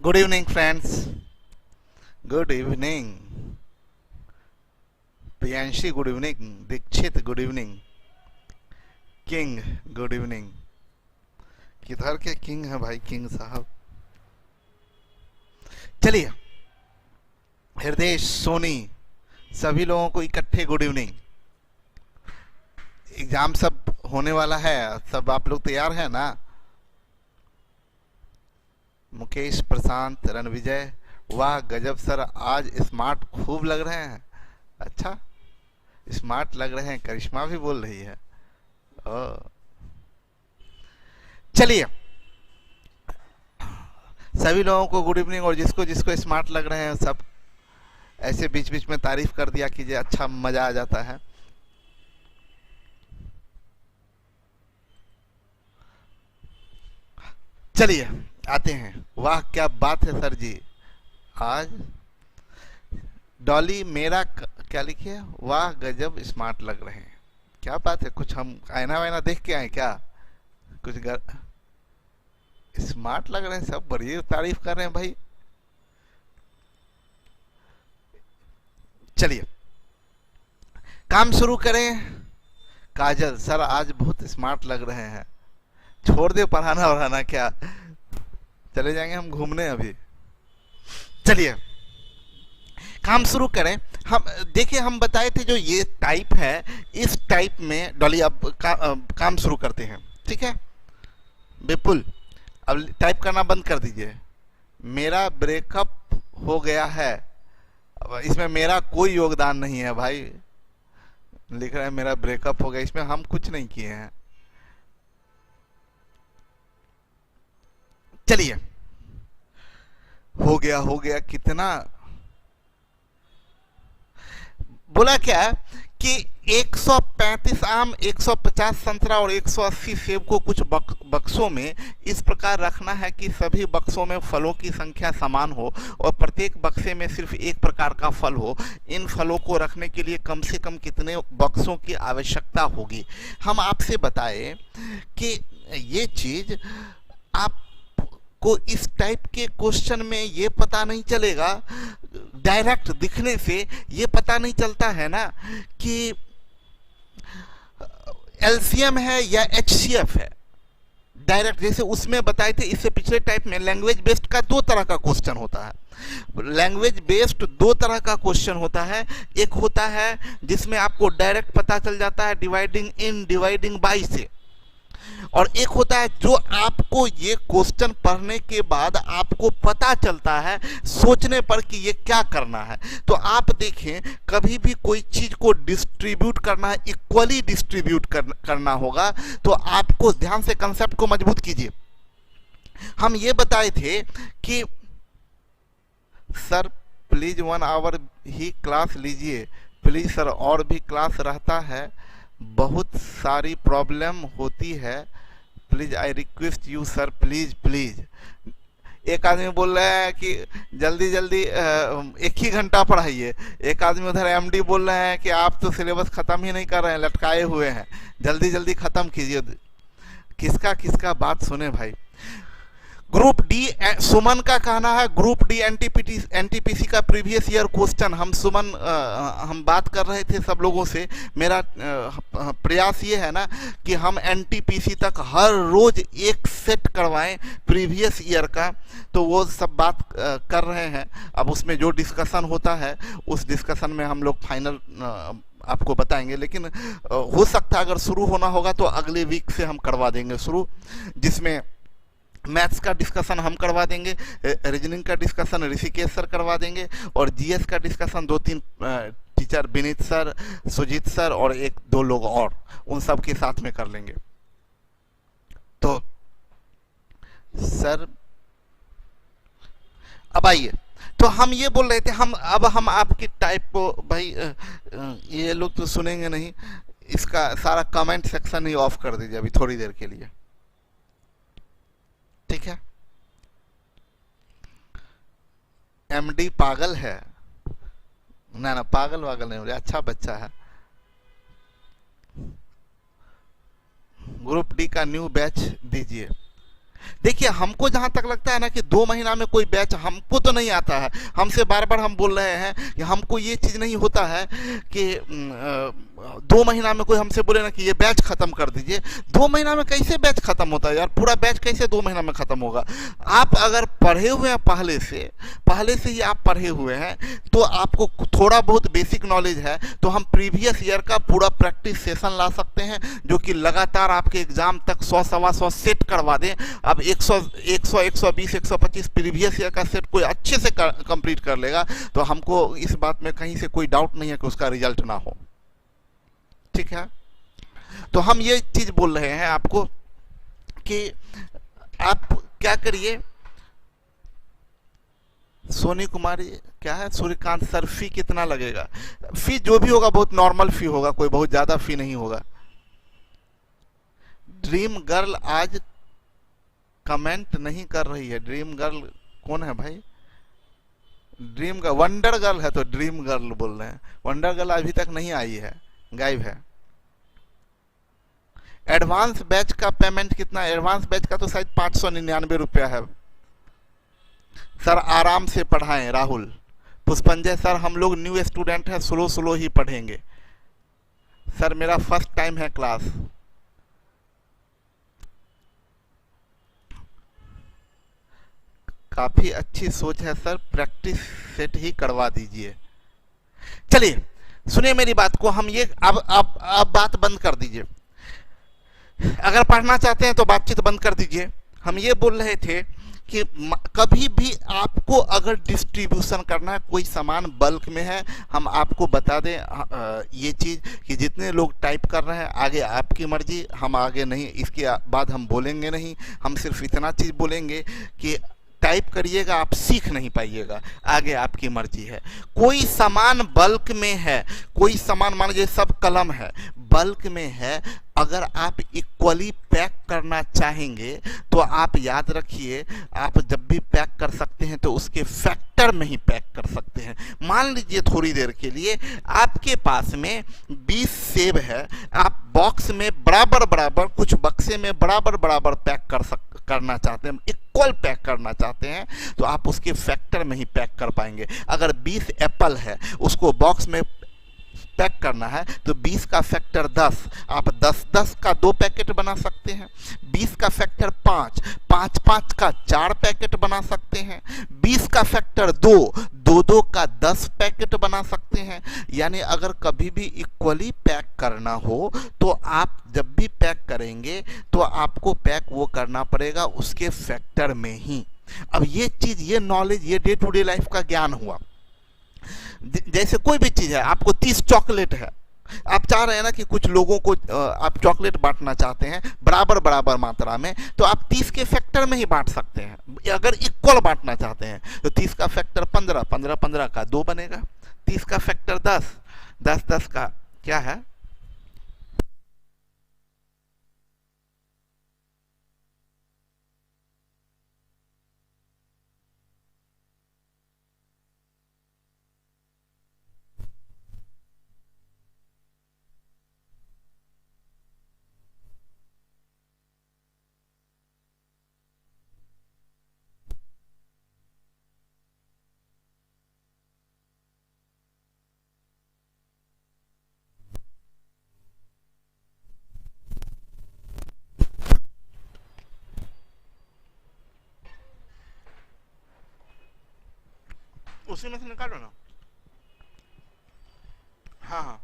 Good evening friends, good evening Priyanshi, good evening Dixit, good evening king, good evening. किधर के king हैं भाई, king साहब। चलिए, हृदय, सोनी, सभी लोगों को इकट्ठे गुड इवनिंग। एग्जाम सब होने वाला है, सब आप लोग तैयार हैं ना? मुकेश, प्रशांत, रणविजय, वाह गजब सर, आज स्मार्ट खूब लग रहे हैं। अच्छा, स्मार्ट लग रहे हैं, करिश्मा भी बोल रही है। ओ, चलिए, सभी लोगों को गुड इवनिंग। और जिसको जिसको स्मार्ट लग रहे हैं सब ऐसे बीच बीच में तारीफ कर दिया कीजिए, अच्छा मजा आ जाता है। चलिए आते हैं। वाह क्या बात है सर जी, आज डॉली मेरा क्या लिखी है, वाह गजब स्मार्ट लग रहे हैं। क्या बात है, कुछ हम आईना वायना देख के आए क्या? कुछ स्मार्ट लग रहे हैं, सब बड़ी तारीफ कर रहे हैं भाई। चलिए काम शुरू करें। काजल सर आज बहुत स्मार्ट लग रहे हैं, छोड़ दे पढ़ाना वढ़ाना, क्या चले जाएंगे हम घूमने अभी। चलिए काम शुरू करें। हम देखिए, हम बताए थे जो ये टाइप है, इस टाइप में डॉली अब काम शुरू करते हैं, ठीक है? विपुल अब टाइप करना बंद कर दीजिए। मेरा ब्रेकअप हो गया है, अब इसमें मेरा कोई योगदान नहीं है भाई। लिख रहा है मेरा ब्रेकअप हो गया, इसमें हम कुछ नहीं किए हैं। चलिए, हो गया कितना बोला क्या कि 135 आम, 150 संतरा और 180 सेब को कुछ बक्सों में इस प्रकार रखना है कि सभी बक्सों में फलों की संख्या समान हो और प्रत्येक बक्से में सिर्फ एक प्रकार का फल हो। इन फलों को रखने के लिए कम से कम कितने बक्सों की आवश्यकता होगी? हम आपसे बताएं कि ये चीज आप को इस टाइप के क्वेश्चन में ये पता नहीं चलेगा, डायरेक्ट दिखने से ये पता नहीं चलता है ना कि एलसीएम है या एचसीएफ है। डायरेक्ट जैसे उसमें बताए थे, इससे पिछले टाइप में लैंग्वेज बेस्ड का दो तरह का क्वेश्चन होता है। लैंग्वेज बेस्ड दो तरह का क्वेश्चन होता है। एक होता है जिसमें आपको डायरेक्ट पता चल जाता है डिवाइडिंग इन, डिवाइडिंग बाई से, और एक होता है जो आपको ये क्वेश्चन पढ़ने के बाद आपको पता चलता है सोचने पर कि ये क्या करना है। तो आप देखें, कभी भी कोई चीज को डिस्ट्रीब्यूट करना है, इक्वली डिस्ट्रीब्यूट करना होगा, तो आपको ध्यान से कंसेप्ट को मजबूत कीजिए। हम ये बताए थे कि सर प्लीज 1 आवर ही क्लास लीजिए प्लीज सर, और भी क्लास रहता है, बहुत सारी प्रॉब्लम होती है, please I request you sir, please please. एक आदमी बोल रहा है कि जल्दी जल्दी 1 ही घंटा पढ़ाइए। एक आदमी उधर एमडी बोल रहे हैं कि आप तो सिलेबस खत्म ही नहीं कर रहे हैं, लटकाए हुए हैं, जल्दी जल्दी खत्म कीजिए। किसका किसका बात सुने भाई। ग्रुप डी, सुमन का कहना है ग्रुप डी एनटीपीसी का प्रीवियस ईयर क्वेश्चन। हम सुमन हम बात कर रहे थे सब लोगों से। मेरा प्रयास ये है ना कि हम एनटीपीसी तक हर रोज एक सेट करवाएं प्रीवियस ईयर का, तो वो सब बात कर रहे हैं। अब उसमें जो डिस्कशन होता है उस डिस्कशन में हम लोग फाइनल आपको बताएंगे, लेकिन हो सकता है अगर शुरू होना होगा तो अगले वीक से हम करवा देंगे शुरू, जिसमें मैथ्स का डिस्कशन हम करवा देंगे, रीजनिंग का डिस्कशन ऋषिकेश सर करवा देंगे, और जीएस का discussion 2-3 teacher, Vineet sir, Sujeet sir और 1-2 लोग और, उन सब के साथ में कर लेंगे। तो सर अब आइए, तो हम ये बोल रहे थे, हम आपकी टाइप को भाई ये लोग तो सुनेंगे नहीं, इसका सारा कमेंट सेक्शन ही ऑफ कर दीजिए अभी थोड़ी देर के लिए, ठीक है? एमडी पागल है ना? ना पागल वागल नहीं हो रहा, अच्छा बच्चा है। ग्रुप डी का न्यू बैच दीजिए। देखिए हमको जहां तक लगता है ना कि 2 महीना में कोई बैच हमको तो नहीं आता है। हमसे बार बार हम बोल रहे हैं कि हमको ये चीज़ नहीं होता है कि 2 महीना में कोई हमसे बोले ना कि ये बैच खत्म कर दीजिए। 2 महीना में कैसे बैच खत्म होता है यार? पूरा बैच कैसे 2 महीना में खत्म होगा? आप अगर पढ़े हुए हैं पहले से ही आप पढ़े हुए हैं तो आपको थोड़ा बहुत बेसिक नॉलेज है, तो हम प्रीवियस ईयर का पूरा प्रैक्टिस सेशन ला सकते हैं जो कि लगातार आपके एग्जाम तक 100 सवा 100 सेट करवा दें। अब 100 100 120 125 प्रीवियस ईयर का सेट कोई अच्छे से कंप्लीट कर लेगा तो हमको इस बात में कहीं से कोई डाउट नहीं है कि उसका रिजल्ट ना हो। ठीक है, तो हम ये चीज बोल रहे हैं आपको कि आप क्या करिए। सोनी कुमारी क्या है, सूर्यकांत सर फी कितना लगेगा? फी जो भी होगा बहुत नॉर्मल फी होगा, कोई बहुत ज्यादा फी नहीं होगा। ड्रीम गर्ल आज कमेंट नहीं कर रही है। ड्रीम गर्ल कौन है भाई? ड्रीम गर्ल वंडर गर्ल है तो ड्रीम गर्ल बोल रहे हैं। वंडर गर्ल अभी तक नहीं आई है, गायब है। एडवांस बैच का पेमेंट कितना? एडवांस बैच का तो शायद 599 रुपया है। सर आराम से पढ़ाएं। राहुल पुष्पंजय सर हम लोग न्यू स्टूडेंट हैं, स्लो स्लो ही पढ़ेंगे। सर मेरा फर्स्ट टाइम है क्लास। काफी अच्छी सोच है सर, प्रैक्टिस सेट ही करवा दीजिए। चलिए सुनिए मेरी बात को, हम ये अब बात बंद कर दीजिए। अगर पढ़ना चाहते हैं तो बातचीत बंद कर दीजिए। हम ये बोल रहे थे कि कभी भी आपको अगर डिस्ट्रीब्यूशन करना है, कोई सामान बल्क में है, हम आपको बता दें ये चीज़ कि जितने लोग टाइप कर रहे हैं आगे आपकी मर्जी, हम आगे नहीं, इसके बाद हम बोलेंगे नहीं। हम सिर्फ इतना चीज़ बोलेंगे कि टाइप करिएगा, आप सीख नहीं पाइएगा, आगे आपकी मर्जी है। कोई सामान बल्क में है, कोई सामान मान लीजिए सब कलम है बल्क में है, अगर आप इक्वली पैक करना चाहेंगे तो आप याद रखिए, आप जब भी पैक कर सकते हैं तो उसके फैक्टर में ही पैक कर सकते हैं। मान लीजिए थोड़ी देर के लिए आपके पास में 20 सेब है, आप बॉक्स में बराबर बराबर, कुछ बक्से में बराबर बराबर पैक करना चाहते हैं, इक्वल पैक करना चाहते हैं, तो आप उसके फैक्टर में ही पैक कर पाएंगे। अगर 20 एप्पल है, उसको बॉक्स में पैक करना है तो 20 का फैक्टर 10, आप 10 का 2 पैकेट बना सकते हैं। 20 का फैक्टर 5, 5 का 4 पैकेट बना सकते हैं। 20 का फैक्टर 2 का 10 पैकेट बना सकते हैं। यानी अगर कभी भी इक्वली पैक करना हो तो आप जब भी पैक करेंगे तो आपको पैक वो करना पड़ेगा उसके फैक्टर में ही। अब ये चीज, ये नॉलेज, ये डे टू डे लाइफ का ज्ञान हुआ। जैसे कोई भी चीज है, आपको 30 चॉकलेट है, आप चाह रहे हैं ना कि कुछ लोगों को आप चॉकलेट बांटना चाहते हैं बराबर बराबर मात्रा में, तो आप 30 के फैक्टर में ही बांट सकते हैं। अगर इक्वल बांटना चाहते हैं तो 30 का फैक्टर 15, 15 का 2 बनेगा। 30 का फैक्टर 10, 10 का क्या है, उसी में से निकालो ना। हाँ हाँ,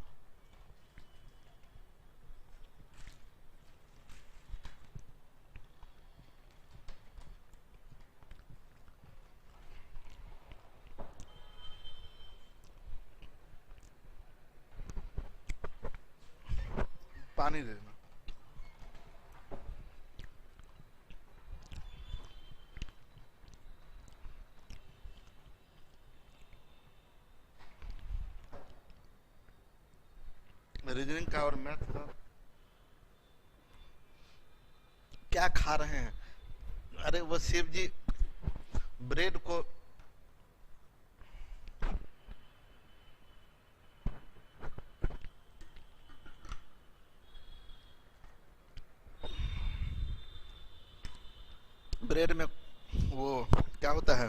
पानी दे देना। रीजनिंग का और मैथ का क्या खा रहे हैं? अरे वो शिव जी ब्रेड को ब्रेड में वो क्या होता है,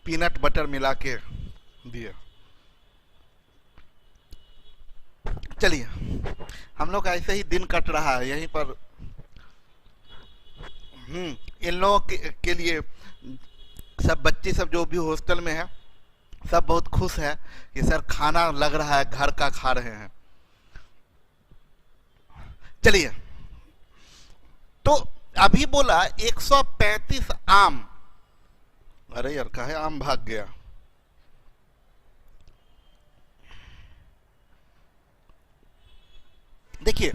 पीनट बटर मिला के दिए। चलिए, हम लोग का ऐसे ही दिन कट रहा है यहीं पर। इन लोगों के लिए सब बच्चे सब जो भी हॉस्टल में है सब बहुत खुश है कि सर खाना लग रहा है घर का खा रहे हैं। चलिए, तो अभी बोला 135 आम। अरे यार कहे आम भाग गया। देखिए,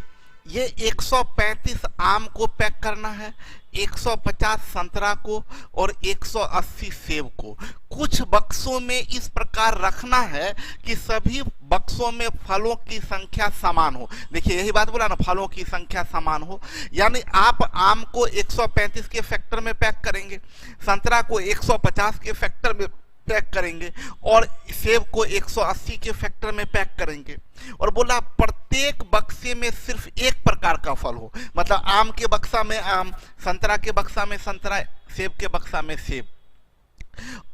ये 135 आम को पैक करना है, 150 संतरा को और 180 सेब को कुछ बक्सों में इस प्रकार रखना है कि सभी बक्सों में फलों की संख्या समान हो। देखिए यही बात बोला ना, फलों की संख्या समान हो। यानी आप आम को 135 के फैक्टर में पैक करेंगे, संतरा को 150 के फैक्टर में पैक करेंगे और सेब को 180 के फैक्टर में पैक करेंगे। और बोला प्रत्येक बक्से में सिर्फ एक प्रकार का फल हो, मतलब आम के बक्सा में आम, संतरा के बक्सा में संतरा, सेब के बक्सा में सेब।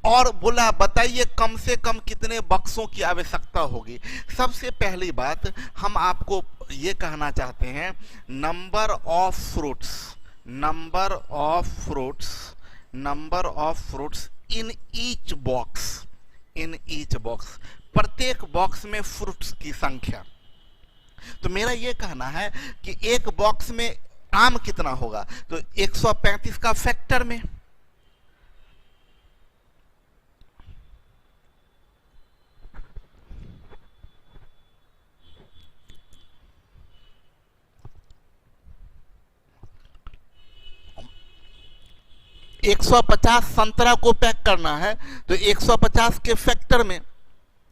और बोला बताइए कम से कम कितने बक्सों की आवश्यकता होगी। सबसे पहली बात हम आपको ये कहना चाहते हैं, number of fruits, number of fruits, number of fruits in each box, in each box, प्रत्येक बॉक्स में फ्रूट्स की संख्या। तो मेरा यह कहना है कि एक बॉक्स में आम कितना होगा, तो 135 का फैक्टर में 150 संतरा को पैक करना है तो 150 के फैक्टर में,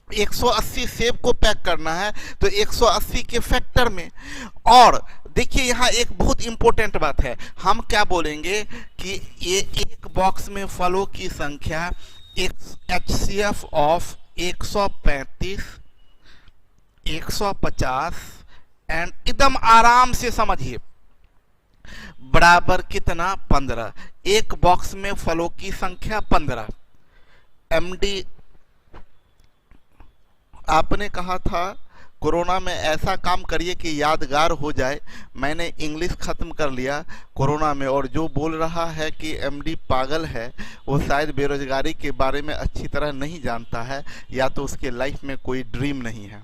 180 सेब को पैक करना है तो 180 के फैक्टर में। और देखिए यहाँ एक बहुत इंपॉर्टेंट बात है, हम क्या बोलेंगे कि ये एक बॉक्स में फलों की संख्या HCF ऑफ 135, 150 एंड एकदम आराम से समझिए बराबर कितना, 15। एक बॉक्स में फलों की संख्या 15। MD आपने कहा था कोरोना में ऐसा काम करिए कि यादगार हो जाए। मैंने इंग्लिश खत्म कर लिया कोरोना में, और जो बोल रहा है कि MD पागल है वो शायद बेरोजगारी के बारे में अच्छी तरह नहीं जानता है, या तो उसके लाइफ में कोई ड्रीम नहीं है।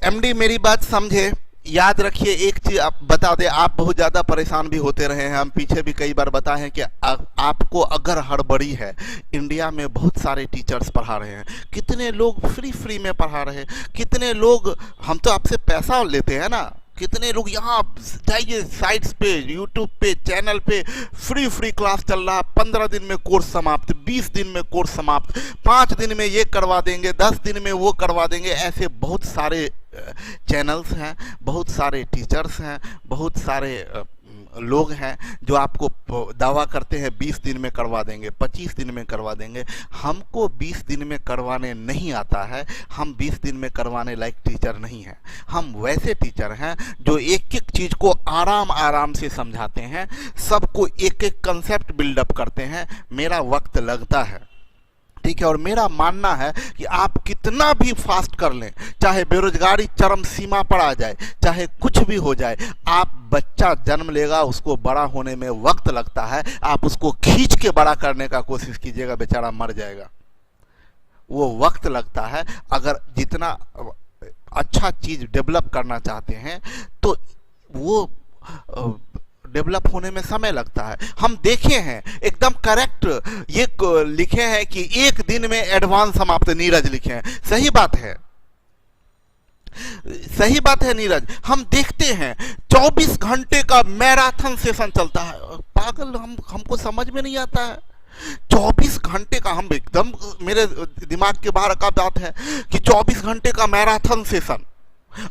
MD मेरी बात समझे, याद रखिए एक चीज आप बता दे, आप बहुत ज़्यादा परेशान भी होते रहे हैं, हम पीछे भी कई बार बताए हैं कि आपको अगर हड़बड़ी है, इंडिया में बहुत सारे टीचर्स पढ़ा रहे हैं, कितने लोग फ्री में पढ़ा रहे हैं, कितने लोग, हम तो आपसे पैसा लेते हैं ना, कितने लोग यहाँ जाइए साइट्स पे, यूट्यूब पे, चैनल पे फ्री क्लास चल रहा, 15 दिन में कोर्स समाप्त, 20 दिन में कोर्स समाप्त, 5 दिन में ये करवा देंगे, 10 दिन में वो करवा देंगे। ऐसे बहुत सारे चैनल्स हैं, बहुत सारे टीचर्स हैं, बहुत सारे लोग हैं जो आपको दावा करते हैं 20 दिन में करवा देंगे, 25 दिन में करवा देंगे। हमको 20 दिन में करवाने नहीं आता है, हम 20 दिन में करवाने लायक टीचर नहीं हैं। हम वैसे टीचर हैं जो एक एक चीज़ को आराम से समझाते हैं, सबको एक एक कंसेप्ट बिल्डअप करते हैं। मेरा वक्त लगता है, ठीक है, और मेरा मानना है कि आप कितना भी फास्ट कर लें, चाहे बेरोजगारी चरम सीमा पर आ जाए, चाहे कुछ भी हो जाए, आप बच्चा जन्म लेगा, उसको बड़ा होने में वक्त लगता है, आप उसको खींच के बड़ा करने का कोशिश कीजिएगा, बेचारा मर जाएगा, वो वक्त लगता है। अगर जितना अच्छा चीज डेवलप करना चाहते हैं तो वो डेवलप होने में समय लगता है। हम देखे हैं एकदम करेक्ट, ये लिखे हैं कि एक दिन में एडवांस समाप्त, नीरज लिखे हैं, सही बात है, सही बात है नीरज। हम देखते हैं 24 घंटे का मैराथन सेशन चलता है, पागल, हमको समझ में नहीं आता है 24 घंटे का, हम एकदम मेरे दिमाग के बाहर का बात है कि 24 घंटे का मैराथन सेशन,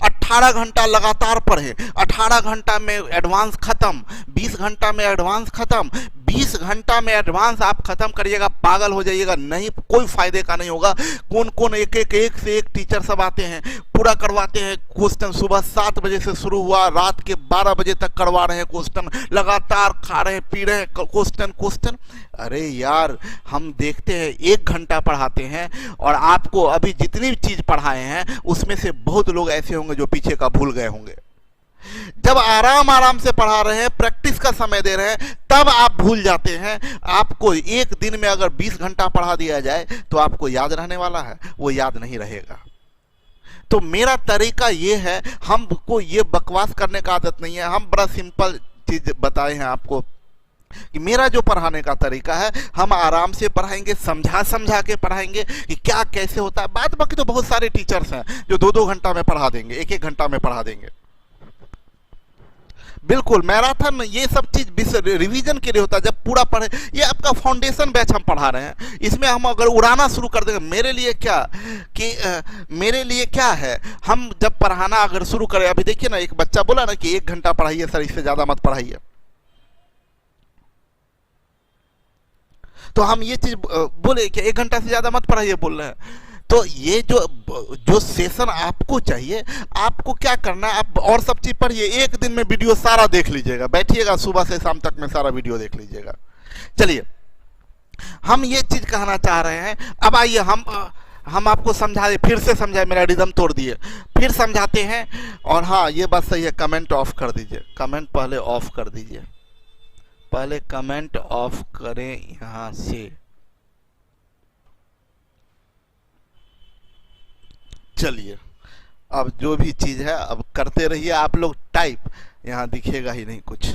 18 घंटा लगातार पढ़े, 18 घंटा में एडवांस खत्म, 20 घंटा में एडवांस खत्म, 20 घंटा में एडवांस आप खत्म करिएगा, पागल हो जाइएगा, नहीं कोई फायदे का नहीं होगा। कौन कौन एक से एक टीचर सब आते हैं, पूरा करवाते हैं क्वेश्चन। सुबह 7 बजे से शुरू हुआ, रात के 12 बजे तक करवा रहे हैं क्वेश्चन, लगातार खा रहे हैं पी रहे हैं क्वेश्चन। अरे यार, हम देखते हैं 1 घंटा पढ़ाते हैं और आपको अभी जितनी चीज पढ़ाए हैं उसमें से बहुत लोग ऐसे होंगे जो पीछे का भूल गए होंगे। जब आराम से पढ़ा रहे हैं, प्रैक्टिस का समय दे रहे हैं, तब आप भूल जाते हैं। आपको एक दिन में अगर 20 घंटा पढ़ा दिया जाए तो आपको याद रहने वाला है? वो याद नहीं रहेगा। तो मेरा तरीका ये है, हमको ये बकवास करने का आदत नहीं है। हम बड़ा सिंपल चीज बताए हैं आपको कि मेरा जो पढ़ाने का तरीका है, हम आराम से पढ़ाएंगे, समझा के पढ़ाएंगे कि क्या कैसे होता है। बात बाकी तो बहुत सारे टीचर्स हैं जो 2-2 घंटा में पढ़ा देंगे, 1-1 घंटा में पढ़ा देंगे। बिल्कुल, मैराथन ये सब चीज रिवीजन के लिए होता है। जब पूरा पढ़े, ये आपका फाउंडेशन बैच हम पढ़ा रहे हैं, इसमें हम अगर उड़ाना शुरू कर देंगे, मेरे लिए क्या है, हम जब पढ़ाना अगर शुरू करें, अभी देखिए ना, एक बच्चा बोला ना कि 1 घंटा पढ़ाइए सर, इससे ज्यादा मत पढ़ाइए। तो हम ये चीज बोले कि 1 घंटा से ज्यादा मत पढ़ाइए बोल रहे हैं। तो ये जो सेशन आपको चाहिए, आपको क्या करना है, आप और सब चीज पढ़िए, एक दिन में वीडियो सारा देख लीजिएगा, बैठिएगा सुबह से शाम तक में सारा वीडियो देख लीजिएगा। चलिए, हम ये चीज कहना चाह रहे हैं। अब आइए हम आपको समझा दे, फिर से समझाए, मेरा रिदम तोड़ दिए, फिर समझाते हैं। और हाँ, ये बात सही है, कमेंट ऑफ कर दीजिए, कमेंट पहले ऑफ कर दीजिए, पहले कमेंट ऑफ करें यहां से। चलिए, अब जो भी चीज है अब करते रहिए आप लोग टाइप, यहां दिखेगा ही नहीं कुछ।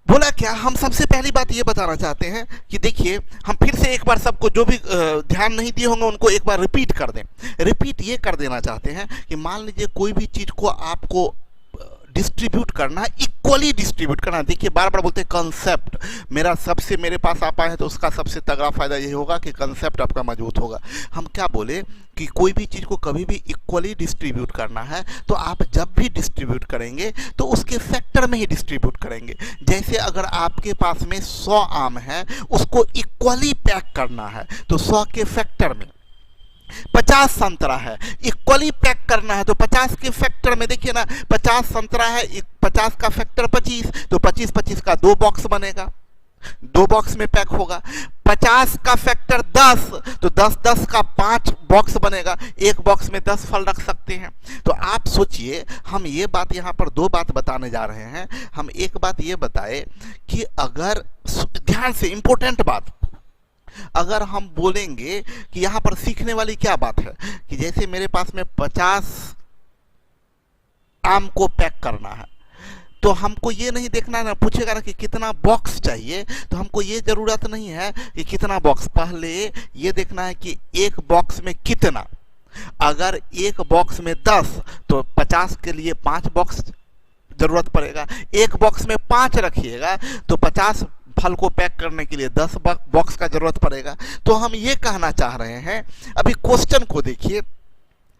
बोला क्या, हम सबसे पहली बात ये बताना चाहते हैं कि देखिए, हम फिर से एक बार सबको जो भी ध्यान नहीं दिए होंगे उनको एक बार रिपीट कर दें। रिपीट ये कर देना चाहते हैं कि मान लीजिए कोई भी चीज को आपको डिस्ट्रीब्यूट करना है, इक्वली डिस्ट्रीब्यूट करना है। देखिए, बार बार बोलते हैं कंसेप्ट, मेरे पास आप आए हैं तो उसका सबसे तगड़ा फायदा यही होगा कि कंसेप्ट आपका मजबूत होगा। हम क्या बोले कि कोई भी चीज़ को कभी भी इक्वली डिस्ट्रीब्यूट करना है तो आप जब भी डिस्ट्रीब्यूट करेंगे तो उसके फैक्टर में ही डिस्ट्रीब्यूट करेंगे। जैसे अगर आपके पास में 100 आम है, उसको इक्वली पैक करना है तो 100 के फैक्टर में। 50 संतरा है, इक्वली पैक करना है तो 50 के फैक्टर में, देखिए ना, 50 संतरा है, 50 का फैक्टर 25, तो 25 का 2 बॉक्स बनेगा, 2 बॉक्स में पैक होगा। 50 का फैक्टर 10, तो 10 का 5 बॉक्स बनेगा, 1 बॉक्स में 10 फल रख सकते हैं। तो आप सोचिए, हम ये बात यहाँ पर 2 बात बताने जा रहे हैं। हम एक बात ये बताए कि अगर ध्यान से, इंपॉर्टेंट बात, अगर हम बोलेंगे कि यहां पर सीखने वाली क्या बात है कि जैसे मेरे पास में 50 आम को पैक करना है, तो हमको ये नहीं देखना ना, पूछेगा ना कि कितना बॉक्स चाहिए, तो हमको ये जरूरत नहीं है कि कितना बॉक्स, पहले ये देखना है कि एक बॉक्स में कितना। अगर एक बॉक्स में 10 तो 50 के लिए 5 बॉक्स जरूरत पड़ेगा। एक बॉक्स में 5 रखिएगा तो 50 फल को पैक करने के लिए 10 बॉक्स का जरूरत पड़ेगा। तो हम ये कहना चाह रहे हैं, अभी क्वेश्चन को देखिए,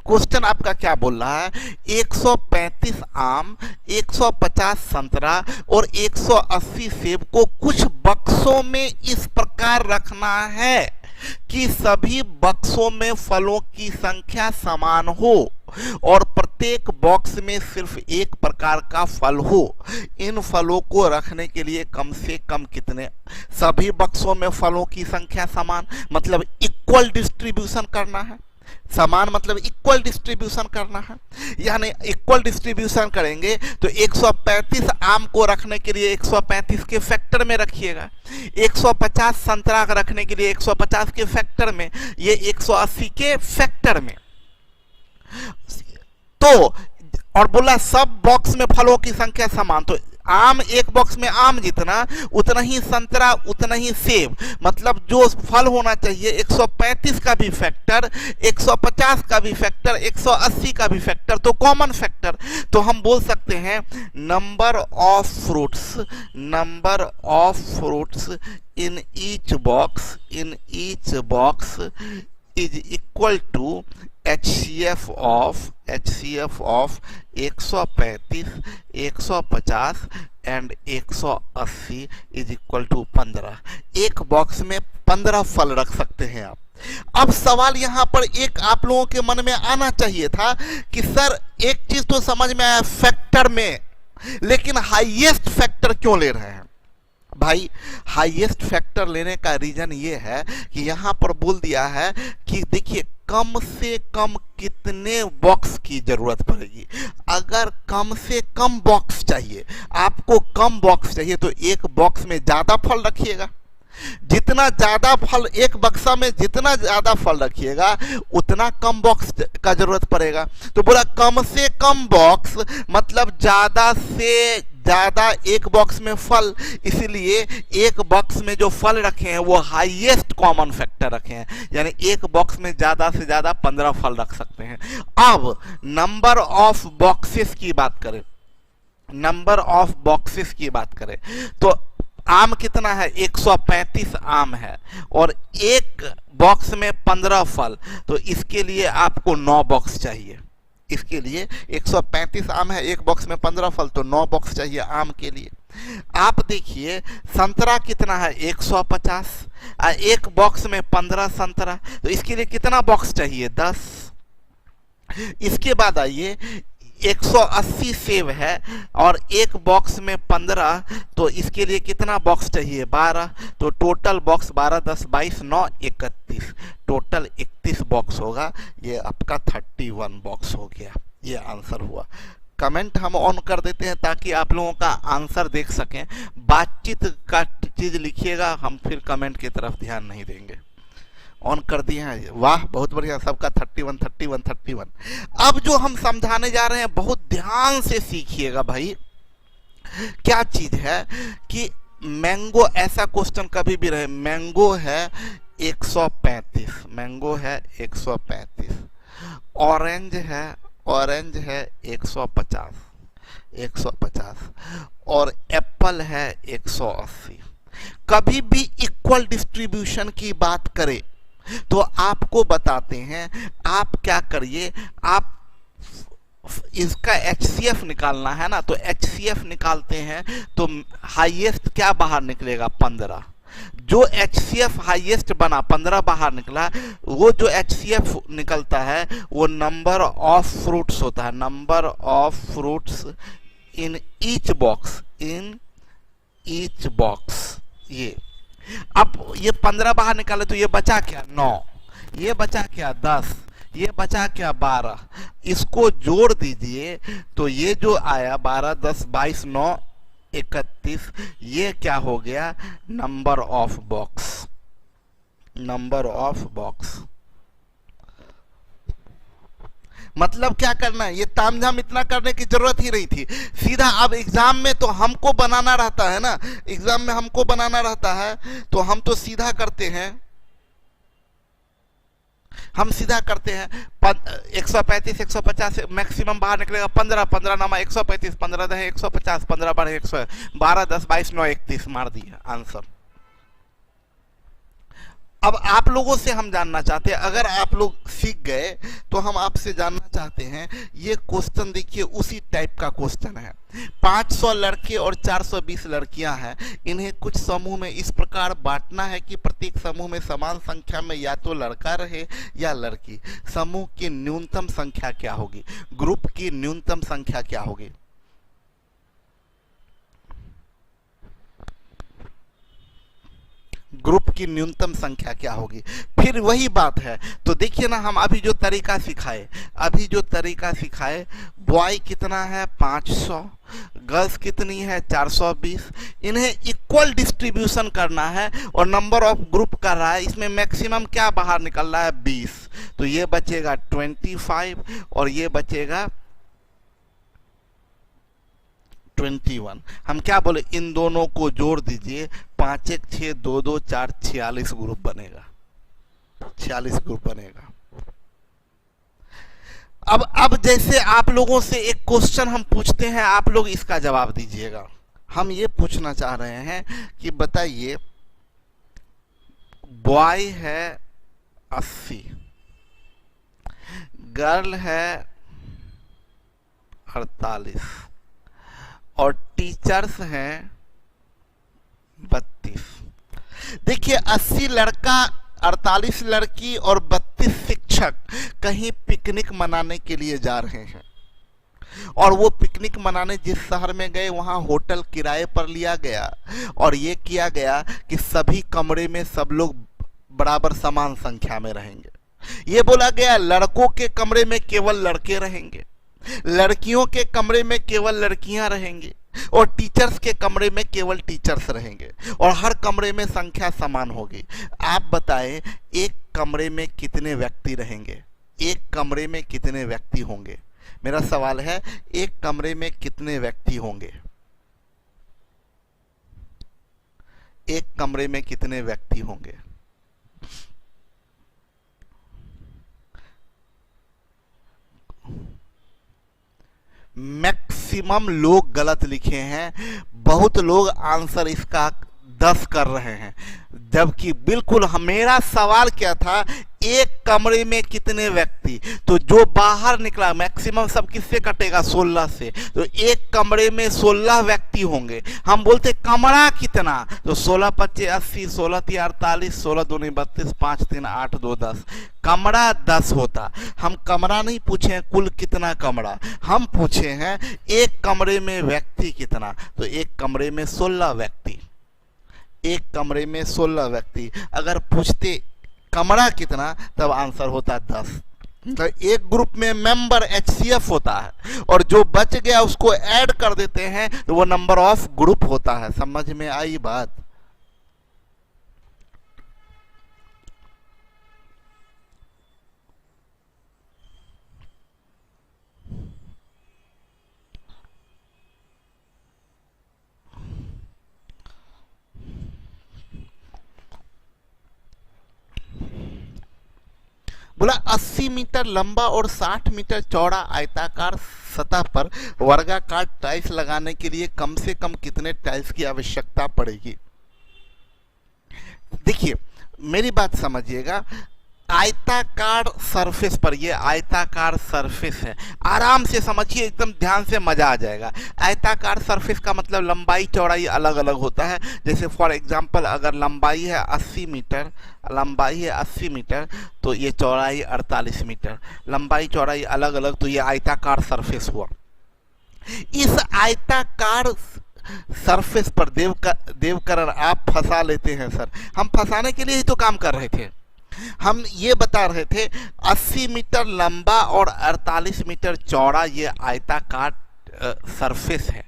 क्वेश्चन आपका क्या बोल रहा है, 135 आम, 150 संतरा और 180 सेब को कुछ बक्सों में इस प्रकार रखना है कि सभी बक्सों में फलों की संख्या समान हो और प्रत्येक बॉक्स में सिर्फ एक प्रकार का फल हो। इन फलों को रखने के लिए कम से कम कितने, सभी बक्सों में फलों की संख्या समान, मतलब इक्वल डिस्ट्रीब्यूशन करना है। समान मतलब इक्वल डिस्ट्रीब्यूशन करना है, यानी इक्वल डिस्ट्रीब्यूशन करेंगे तो 135 आम को रखने के लिए 135 के फैक्टर में रखिएगा, 150 संतरा रखने के लिए 150 के फैक्टर में, ये 180 के फैक्टर में। तो और बोला सब बॉक्स में फलों की संख्या समान, तो आम एक बॉक्स में आम जितना, उतना ही संतरा, उतना ही सेब, मतलब जो फल होना चाहिए 135 का भी फैक्टर, 150 का भी फैक्टर, 180 का भी फैक्टर, तो कॉमन फैक्टर। तो हम बोल सकते हैं number of fruits in each box is equal to HCF of 135, 150 and 180 is equal to 15। एक बॉक्स में 15 फल रख सकते हैं आप। अब सवाल यहां पर एक आप लोगों के मन में आना चाहिए था कि सर एक चीज तो समझ में आया फैक्टर में, लेकिन हाईएस्ट फैक्टर क्यों ले रहे हैं? भाई हाईएस्ट फैक्टर लेने का रीजन ये है कि यहां पर बोल दिया है कि देखिए कम से कम कितने बॉक्स की जरूरत पड़ेगी। अगर कम से कम बॉक्स चाहिए, आपको कम बॉक्स चाहिए, तो एक बॉक्स में ज्यादा फल रखिएगा। जितना ज्यादा फल एक बक्सा में, जितना ज्यादा फल रखिएगा उतना कम बॉक्स का जरूरत पड़ेगा। तो बोला कम से कम बॉक्स मतलब ज्यादा से ज्यादा एक बॉक्स में फल, इसलिए एक बॉक्स में जो फल रखे हैं वो हाईएस्ट कॉमन फैक्टर रखे हैं, यानी एक बॉक्स में ज्यादा से ज्यादा 15 फल रख सकते हैं। अब नंबर ऑफ बॉक्सेस की बात करें, नंबर ऑफ बॉक्सेस की बात करें तो आम कितना है? 135 आम है और एक बॉक्स में 15 फल, तो इसके लिए आपको 9 बॉक्स चाहिए। इसके लिए 135 आम है, एक बॉक्स में 15 फल, तो 9 बॉक्स चाहिए आम के लिए। आप देखिए संतरा कितना है? 150, एक बॉक्स में 15 संतरा, तो इसके लिए कितना बॉक्स चाहिए? 10। इसके बाद आइए 180 सेब है और एक बॉक्स में 15, तो इसके लिए कितना बॉक्स चाहिए? 12। तो टोटल बॉक्स 12, 10, 22, 9, 31, टोटल 31 बॉक्स होगा। ये आपका 31 बॉक्स हो गया, ये आंसर हुआ। कमेंट हम ऑन कर देते हैं ताकि आप लोगों का आंसर देख सकें। बातचीत का चीज लिखिएगा, हम फिर कमेंट की तरफ ध्यान नहीं देंगे। ऑन कर दिए हैं, वाह बहुत बढ़िया, सबका 31, 31, 31। अब जो हम समझाने जा रहे हैं बहुत ध्यान से सीखिएगा भाई। क्या चीज है कि मैंगो, ऐसा क्वेश्चन कभी भी रहे, मैंगो है 135, मैंगो है 135, ऑरेंज है 150, 150 और एप्पल है 180। कभी भी इक्वल डिस्ट्रीब्यूशन की बात करें तो आपको बताते हैं, आप क्या करिए, आप इसका HCF निकालना है ना, तो HCF निकालते हैं तो हाईएस्ट क्या बाहर निकलेगा? 15। जो HCF हाईएस्ट बना 15 बाहर निकला, वो जो HCF निकलता है वो नंबर ऑफ फ्रूट्स होता है, number of fruits in each box, in each box. ये अब ये 15 बाहर निकाले तो ये बचा क्या? 9, ये बचा क्या? 10, ये बचा क्या? 12। इसको जोड़ दीजिए तो ये जो आया 12, 10, 22, 9, 31, ये क्या हो गया? Number of box, number of box. मतलब क्या करना है? ये तामझाम इतना करने की जरूरत ही नहीं थी, सीधा अब एग्जाम में तो हमको बनाना रहता है ना, एग्जाम में हमको बनाना रहता है, तो हम तो सीधा करते हैं, हम सीधा करते हैं 135, 150 मैक्सिमम बाहर निकलेगा 15, 15 नामा 135, 15 दहे 150, 15 बढ़े 100, 12, 10, 22, 9, 31 मार दिया आंसर। अब आप लोगों से हम जानना चाहते हैं, अगर आप लोग सीख गए तो हम आपसे जानना चाहते हैं, ये क्वेश्चन देखिए उसी टाइप का क्वेश्चन है। 500 लड़के और 420 लड़कियां हैं, इन्हें कुछ समूह में इस प्रकार बांटना है कि प्रत्येक समूह में समान संख्या में या तो लड़का रहे या लड़की। समूह की न्यूनतम संख्या क्या होगी? ग्रुप की न्यूनतम संख्या क्या होगी? ग्रुप की न्यूनतम संख्या क्या होगी? फिर वही बात है, तो देखिए ना, हम अभी जो तरीका सिखाए, बॉय कितना है? 500, गर्ल्स कितनी है? 420। इन्हें इक्वल डिस्ट्रीब्यूशन करना है और नंबर ऑफ ग्रुप कर रहा है, इसमें मैक्सिमम क्या बाहर निकल रहा है? 20, तो ये बचेगा 25 और ये बचेगा 21। हम क्या बोले, इन दोनों को जोड़ दीजिए, 5 1 6 2 2 4 46 ग्रुप बनेगा, 46 ग्रुप बनेगा। अब जैसे आप लोगों से एक क्वेश्चन हम पूछते हैं, आप लोग इसका जवाब दीजिएगा। हम ये पूछना चाह रहे हैं कि बताइए, बॉय है 80, गर्ल है 48 और टीचर्स हैं 32। देखिए 80 लड़का, 48 लड़की और 32 शिक्षक कहीं पिकनिक मनाने के लिए जा रहे हैं। और वो पिकनिक मनाने जिस शहर में गए वहां होटल किराए पर लिया गया और ये किया गया कि सभी कमरे में सब लोग बराबर समान संख्या में रहेंगे। ये बोला गया लड़कों के कमरे में केवल लड़के रहेंगे, लड़कियों के कमरे में केवल लड़कियां रहेंगी और टीचर्स के कमरे में केवल टीचर्स रहेंगे और हर कमरे में संख्या समान होगी। आप बताएं एक कमरे में कितने व्यक्ति रहेंगे, एक कमरे में कितने व्यक्ति होंगे? मेरा सवाल है एक कमरे में कितने व्यक्ति होंगे? एक कमरे में कितने व्यक्ति होंगे? मैक्सिमम लोग गलत लिखे हैं, बहुत लोग आंसर इसका 10 कर रहे हैं, जबकि बिल्कुल मेरा सवाल क्या था एक कमरे में कितने व्यक्ति, तो जो बाहर निकला मैक्सिमम सब किससे कटेगा? 16 से। तो एक कमरे में 16 व्यक्ति होंगे। हम बोलते कमरा कितना, तो 16 25 80, 16 3 48, 16 दूनी 32, 5 3 8 2 10। कमरा 10 होता। हम कमरा नहीं पूछे कुल कितना कमरा, हम पूछे हैं एक कमरे में व्यक्ति कितना, तो एक कमरे में 16 व्यक्ति। एक कमरे में 16 व्यक्ति। अगर पूछते कमरा कितना तब आंसर होता 10। तो एक ग्रुप में मेंबर HCF होता है और जो बच गया उसको ऐड कर देते हैं तो वो नंबर ऑफ ग्रुप होता है। समझ में आई बात? बोला 80 मीटर लंबा और 60 मीटर चौड़ा आयताकार सतह पर वर्गाकार टाइल्स लगाने के लिए कम से कम कितने टाइल्स की आवश्यकता पड़ेगी? देखिए मेरी बात समझिएगा, आयताकार सरफेस पर, ये आयताकार सरफेस है, आराम से समझिए, एकदम ध्यान से मजा आ जाएगा। आयताकार सरफेस का मतलब लंबाई चौड़ाई अलग अलग होता है। जैसे फॉर एग्जांपल अगर लंबाई है 80 मीटर, लंबाई है 80 मीटर तो ये चौड़ाई 48 मीटर, लंबाई चौड़ाई अलग अलग, तो ये आयताकार सरफेस हुआ। इस आयताकार सरफेस पर देवकरण आप फंसा लेते हैं सर। हम फंसाने के लिए ही तो काम कर रहे थे। हम ये बता रहे थे 80 मीटर लंबा और 48 मीटर चौड़ा ये आयताकार सरफेस है।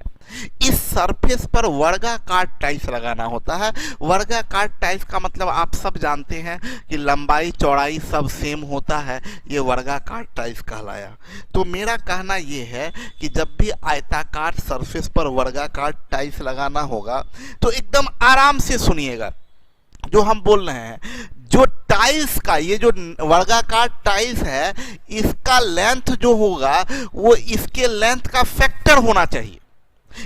इस सरफेस पर वर्गाकार टाइल्स लगाना होता है। वर्गाकार टाइल्स का मतलब आप सब जानते हैं कि लंबाई चौड़ाई सब सेम होता है, ये वर्गाकार टाइल्स कहलाया। तो मेरा कहना ये है कि जब भी आयताकार सरफेस पर वर्गाकार टाइल्स लगाना होगा तो एकदम आराम से सुनिएगा जो हम बोल रहे हैं। जो टाइल्स का, ये जो वर्गाकार टाइल्स है, इसका लेंथ जो होगा वो इसके लेंथ का फैक्टर होना चाहिए।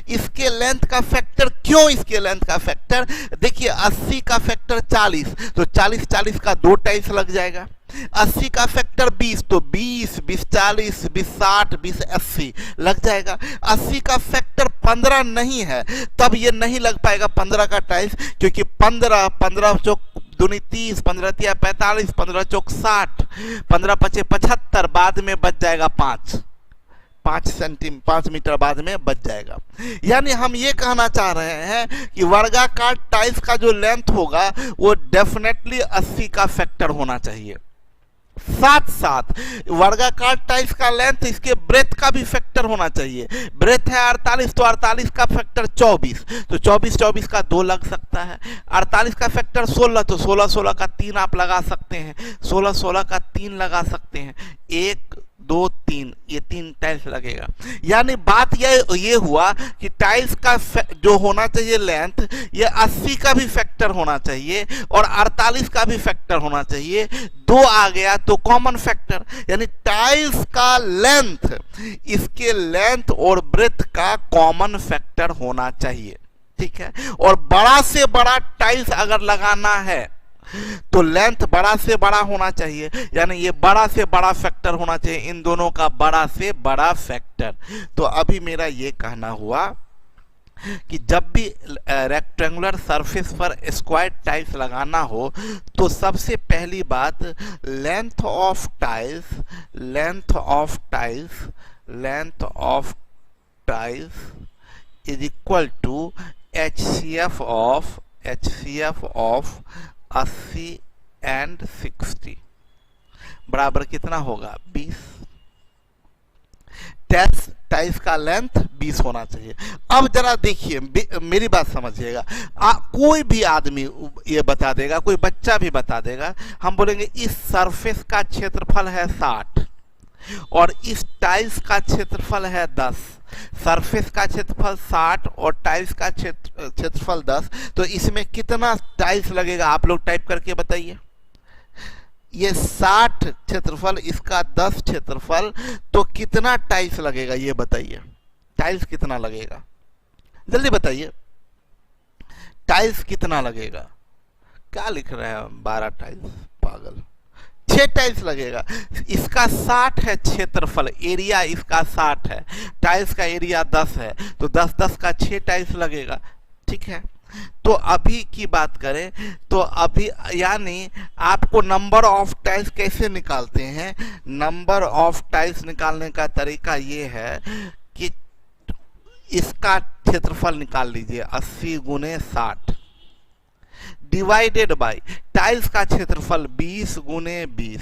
इसके लेंथ का फैक्टर, क्यों इसके लेंथ का फैक्टर? देखिए 80 का फैक्टर 40, तो 40 का 2 टाइल्स लग जाएगा। 80 का फैक्टर 20, तो 20 20 40 20 60 20 80 लग जाएगा। 80 का फैक्टर 15 नहीं है, तब ये नहीं लग पाएगा 15 का टाइल्स, क्योंकि 15 चौक दूनी 30, 15 तिया 45, 15 चौक 60, 15 पचे 75, बाद में बच जाएगा 5 मीटर बाद में बच जाएगा। यानी हम ये कहना चाह रहे हैं कि वर्गाकार टाइल्स का जो लेंथ होगा वो डेफिनेटली 80 का फैक्टर होना चाहिए। साथ साथ वर्गाकार टाइल्स का लेंथ इसके ब्रेथ का भी फैक्टर होना चाहिए। ब्रेथ है 48, तो 48 का फैक्टर 24, तो 24 का 2 लग सकता है। 48 का फैक्टर 16, तो 16 का 3 आप लगा सकते हैं। 16 का 3 लगा सकते हैं। 1 2 3, ये 3 टाइल्स लगेगा। यानी बात ये हुआ कि टाइल्स का जो होना चाहिए लेंथ, ये 80 का भी फैक्टर होना चाहिए और 48 का भी फैक्टर होना चाहिए। 2 आ गया तो कॉमन फैक्टर, यानी टाइल्स का लेंथ इसके लेंथ और ब्रेथ का कॉमन फैक्टर होना चाहिए। ठीक है। और बड़ा से बड़ा टाइल्स अगर लगाना है तो लेंथ बड़ा से बड़ा होना चाहिए, यानी ये बड़ा से बड़ा फैक्टर होना चाहिए, इन दोनों का बड़ा से बड़ा फैक्टर। तो अभी मेरा ये कहना हुआ कि जब भी रेक्टेंगुलर सरफेस पर स्क्वायर टाइल्स लगाना हो तो सबसे पहली बात length of tiles is equal to HCF of 80 and 60 बराबर कितना होगा 20। टाइल्स का लेंथ 20 होना चाहिए। अब जरा देखिए, मेरी बात समझिएगा, कोई भी आदमी ये बता देगा, कोई बच्चा भी बता देगा, हम बोलेंगे इस सरफेस का क्षेत्रफल है 60 और इस टाइल्स का क्षेत्रफल है 10। सरफेस का क्षेत्रफल 60 और टाइल्स का क्षेत्रफल 10, तो इसमें कितना टाइल्स लगेगा आप लोग टाइप करके बताइए। ये 60 क्षेत्रफल, इसका 10 क्षेत्रफल, तो कितना टाइल्स लगेगा ये बताइए। टाइल्स कितना लगेगा जल्दी बताइए, टाइल्स कितना लगेगा। क्या लिख रहे हैं 12 टाइल्स, पागल। 6 टाइल्स लगेगा। इसका 60 है क्षेत्रफल, एरिया इसका 60 है, टाइल्स का एरिया 10 है, तो 10 का 6 टाइल्स लगेगा। ठीक है, तो अभी की बात करें तो अभी यानी आपको नंबर ऑफ टाइल्स कैसे निकालते हैं। नंबर ऑफ टाइल्स निकालने का तरीका ये है कि इसका क्षेत्रफल निकाल लीजिए 80 गुने 60 डिवाइडेड बाय टाइल्स का क्षेत्रफल 20 गुने 20,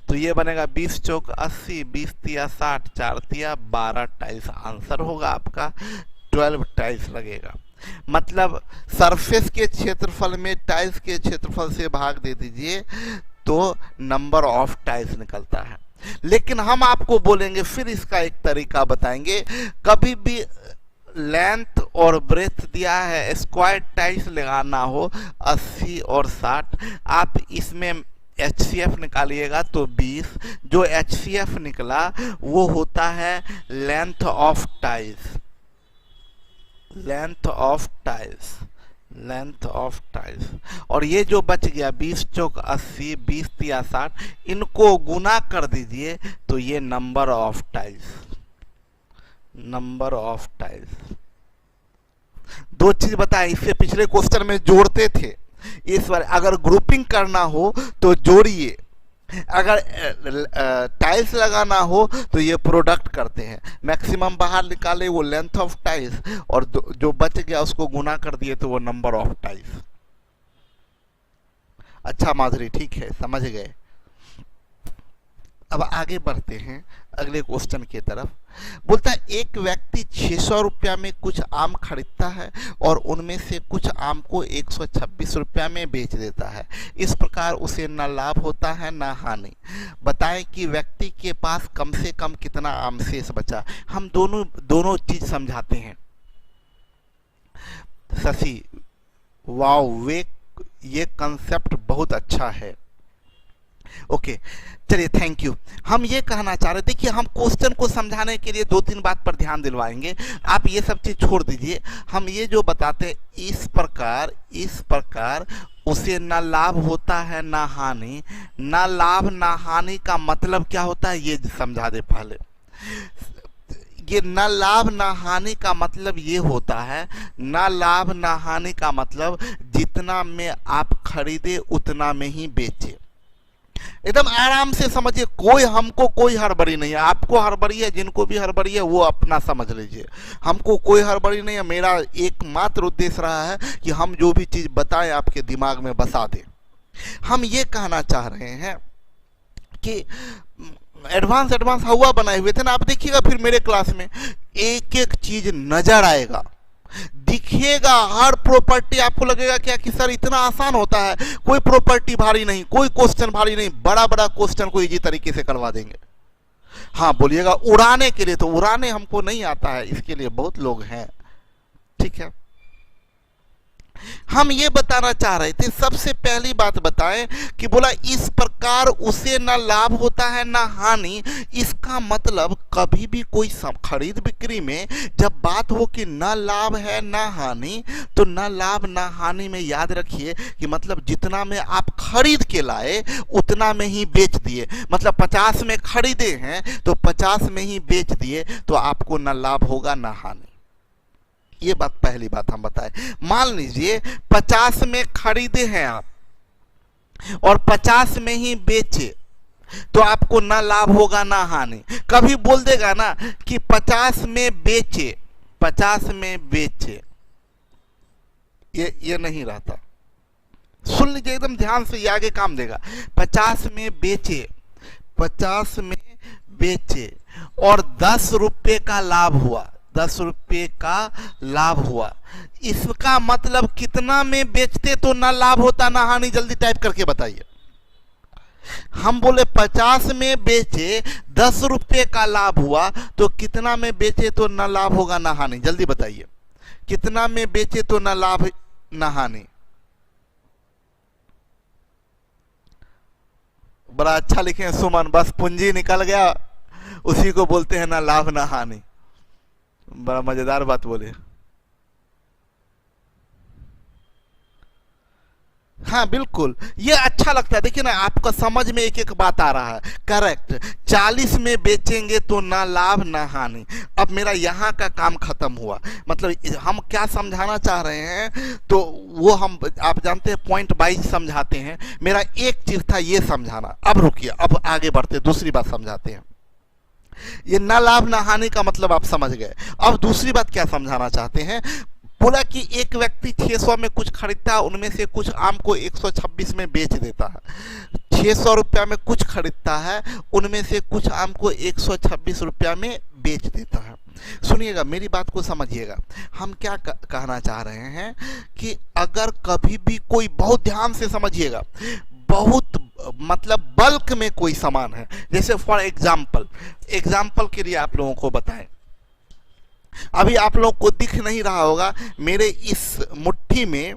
तो ये बनेगा 20 चौक 80, 20 तिया 60, 4 तिया 12 टाइल्स आंसर होगा आपका। 12 टाइल्स लगेगा, मतलब सरफेस के क्षेत्रफल में टाइल्स के क्षेत्रफल से भाग दे दीजिए तो नंबर ऑफ टाइल्स निकलता है। लेकिन हम आपको बोलेंगे, फिर इसका एक तरीका बताएंगे, कभी भी लेंथ और ब्रेथ दिया है, स्क्वायर टाइल्स लगाना हो 80 और 60, आप इसमें HCF निकालिएगा तो 20, जो HCF निकला वो होता है लेंथ ऑफ टाइल्स। और ये जो बच गया 20 चौक 80, 20 तिया 60, इनको गुना कर दीजिए तो ये नंबर ऑफ टाइल्स। दो चीज बताएं, इससे पिछले क्वेश्चन में जोड़ते थे, इस बार अगर ग्रुपिंग करना हो तो जोड़िए, अगर टाइल्स लगाना हो तो ये प्रोडक्ट करते हैं, मैक्सिमम बाहर निकाले वो लेंथ ऑफ टाइल्स और जो बच गया उसको गुना कर दिए तो वो नंबर ऑफ टाइल्स। अच्छा माधुरी, ठीक है, समझ गए। अब आगे बढ़ते हैं अगले क्वेश्चन की तरफ। बोलता है एक व्यक्ति 600 रुपया में कुछ आम खरीदता है और उनमें से कुछ आम को 126 रुपया में बेच देता है। इस प्रकार उसे न लाभ होता है न हानि। बताएं कि व्यक्ति के पास कम से कम कितना आम शेष बचा। हम दोनों चीज समझाते हैं। शशि, वाओ, ये कंसेप्ट बहुत अच्छा है। ओके, चलिए, थैंक यू। हम ये कहना चाह रहे, देखिए हम क्वेश्चन को समझाने के लिए 2-3 बात पर ध्यान दिलवाएंगे, आप ये सब चीज छोड़ दीजिए। हम ये जो बताते हैं इस प्रकार उसे न लाभ होता है न हानि। न लाभ न हानि का मतलब क्या होता है ये समझा दे पहले। ये न लाभ न हानि का मतलब ये होता है, न लाभ न हानि का मतलब जितना में आप खरीदे उतना में ही बेचे। एकदम आराम से समझिए, हमको कोई हड़बड़ी नहीं है। आपको हड़बड़ी है, जिनको भी हड़बड़ी है वो अपना समझ लीजिए, हमको कोई हड़बड़ी नहीं है। मेरा एकमात्र उद्देश्य रहा है कि हम जो भी चीज बताएं आपके दिमाग में बसा दें। हम ये कहना चाह रहे हैं कि एडवांस हुआ बनाए हुए थे ना, आप देखिएगा फिर मेरे क्लास में एक एक चीज नजर आएगा, दिखेगा, हर प्रॉपर्टी आपको लगेगा क्या कि सर इतना आसान होता है। कोई प्रॉपर्टी भारी नहीं, कोई क्वेश्चन भारी नहीं, बड़ा क्वेश्चन को इजी तरीके से करवा देंगे। हाँ बोलिएगा, उड़ाने के लिए तो उड़ाने हमको नहीं आता है, इसके लिए बहुत लोग हैं। ठीक है, हम ये बताना चाह रहे थे, सबसे पहली बात बताएं कि बोला इस प्रकार उसे न लाभ होता है न हानि। इसका मतलब कभी भी कोई खरीद बिक्री में जब बात हो कि न लाभ है न हानि, तो न लाभ न हानि में याद रखिए कि मतलब जितना में आप खरीद के लाए उतना में ही बेच दिए। मतलब 50 में खरीदे हैं तो 50 में ही बेच दिए, तो आपको न लाभ होगा न हानि। ये बात पहली बात हम बताएं। मान लीजिए 50 में खरीदे हैं आप और 50 में ही बेचे, तो आपको ना लाभ होगा ना हानि। कभी बोल देगा ना कि 50 में बेचे, 50 में बेचे, ये नहीं रहता। सुन लीजिए एकदम ध्यान से, ये आगे काम देगा। 50 में बेचे, 50 में बेचे और 10 रुपये का लाभ हुआ, 10 रुपये का लाभ हुआ। इसका मतलब कितना में बेचते तो ना लाभ होता ना हानि? जल्दी टाइप करके बताइए। हम बोले 50 में बेचे, 10 रुपये का लाभ हुआ, तो कितना में बेचे तो ना लाभ होगा ना हानि? जल्दी बताइए, कितना में बेचे तो ना लाभ ना हानि? बड़ा अच्छा लिखे हैं सुमन, बस पूंजी निकल गया, उसी को बोलते हैं ना लाभ ना हानि। बड़ा मजेदार बात बोले। हाँ बिल्कुल, ये अच्छा लगता है। देखिए ना, आपका समझ में एक एक बात आ रहा है। करेक्ट, 40 में बेचेंगे तो ना लाभ ना हानि। अब मेरा यहाँ का काम खत्म हुआ। मतलब हम क्या समझाना चाह रहे हैं, तो वो हम आप जानते हैं पॉइंट वाइज समझाते हैं। मेरा एक चीज था ये समझाना। अब रुकिए, अब आगे बढ़ते दूसरी बात समझाते हैं। ये ना लाभ ना हानि का मतलब आप समझ गए। अब दूसरी बात क्या समझाना चाहते हैं, बोला कि एक व्यक्ति 600 में कुछ खरीदता है, उनमें से कुछ आम को 126 में बेच देता है। 600 रुपया में कुछ खरीदता है, उनमें से कुछ आम को 126 रुपया में बेच देता है। सुनिएगा, मेरी बात को समझिएगा। हम क्या कहना चाह रहे हैं कि अगर कभी भी कोई, बहुत ध्यान से समझिएगा, बहुत मतलब बल्क में कोई सामान है, जैसे फॉर एग्जाम्पल के लिए आप लोगों को बताएं। अभी आप लोग को दिख नहीं रहा होगा, मेरे इस मुट्ठी में,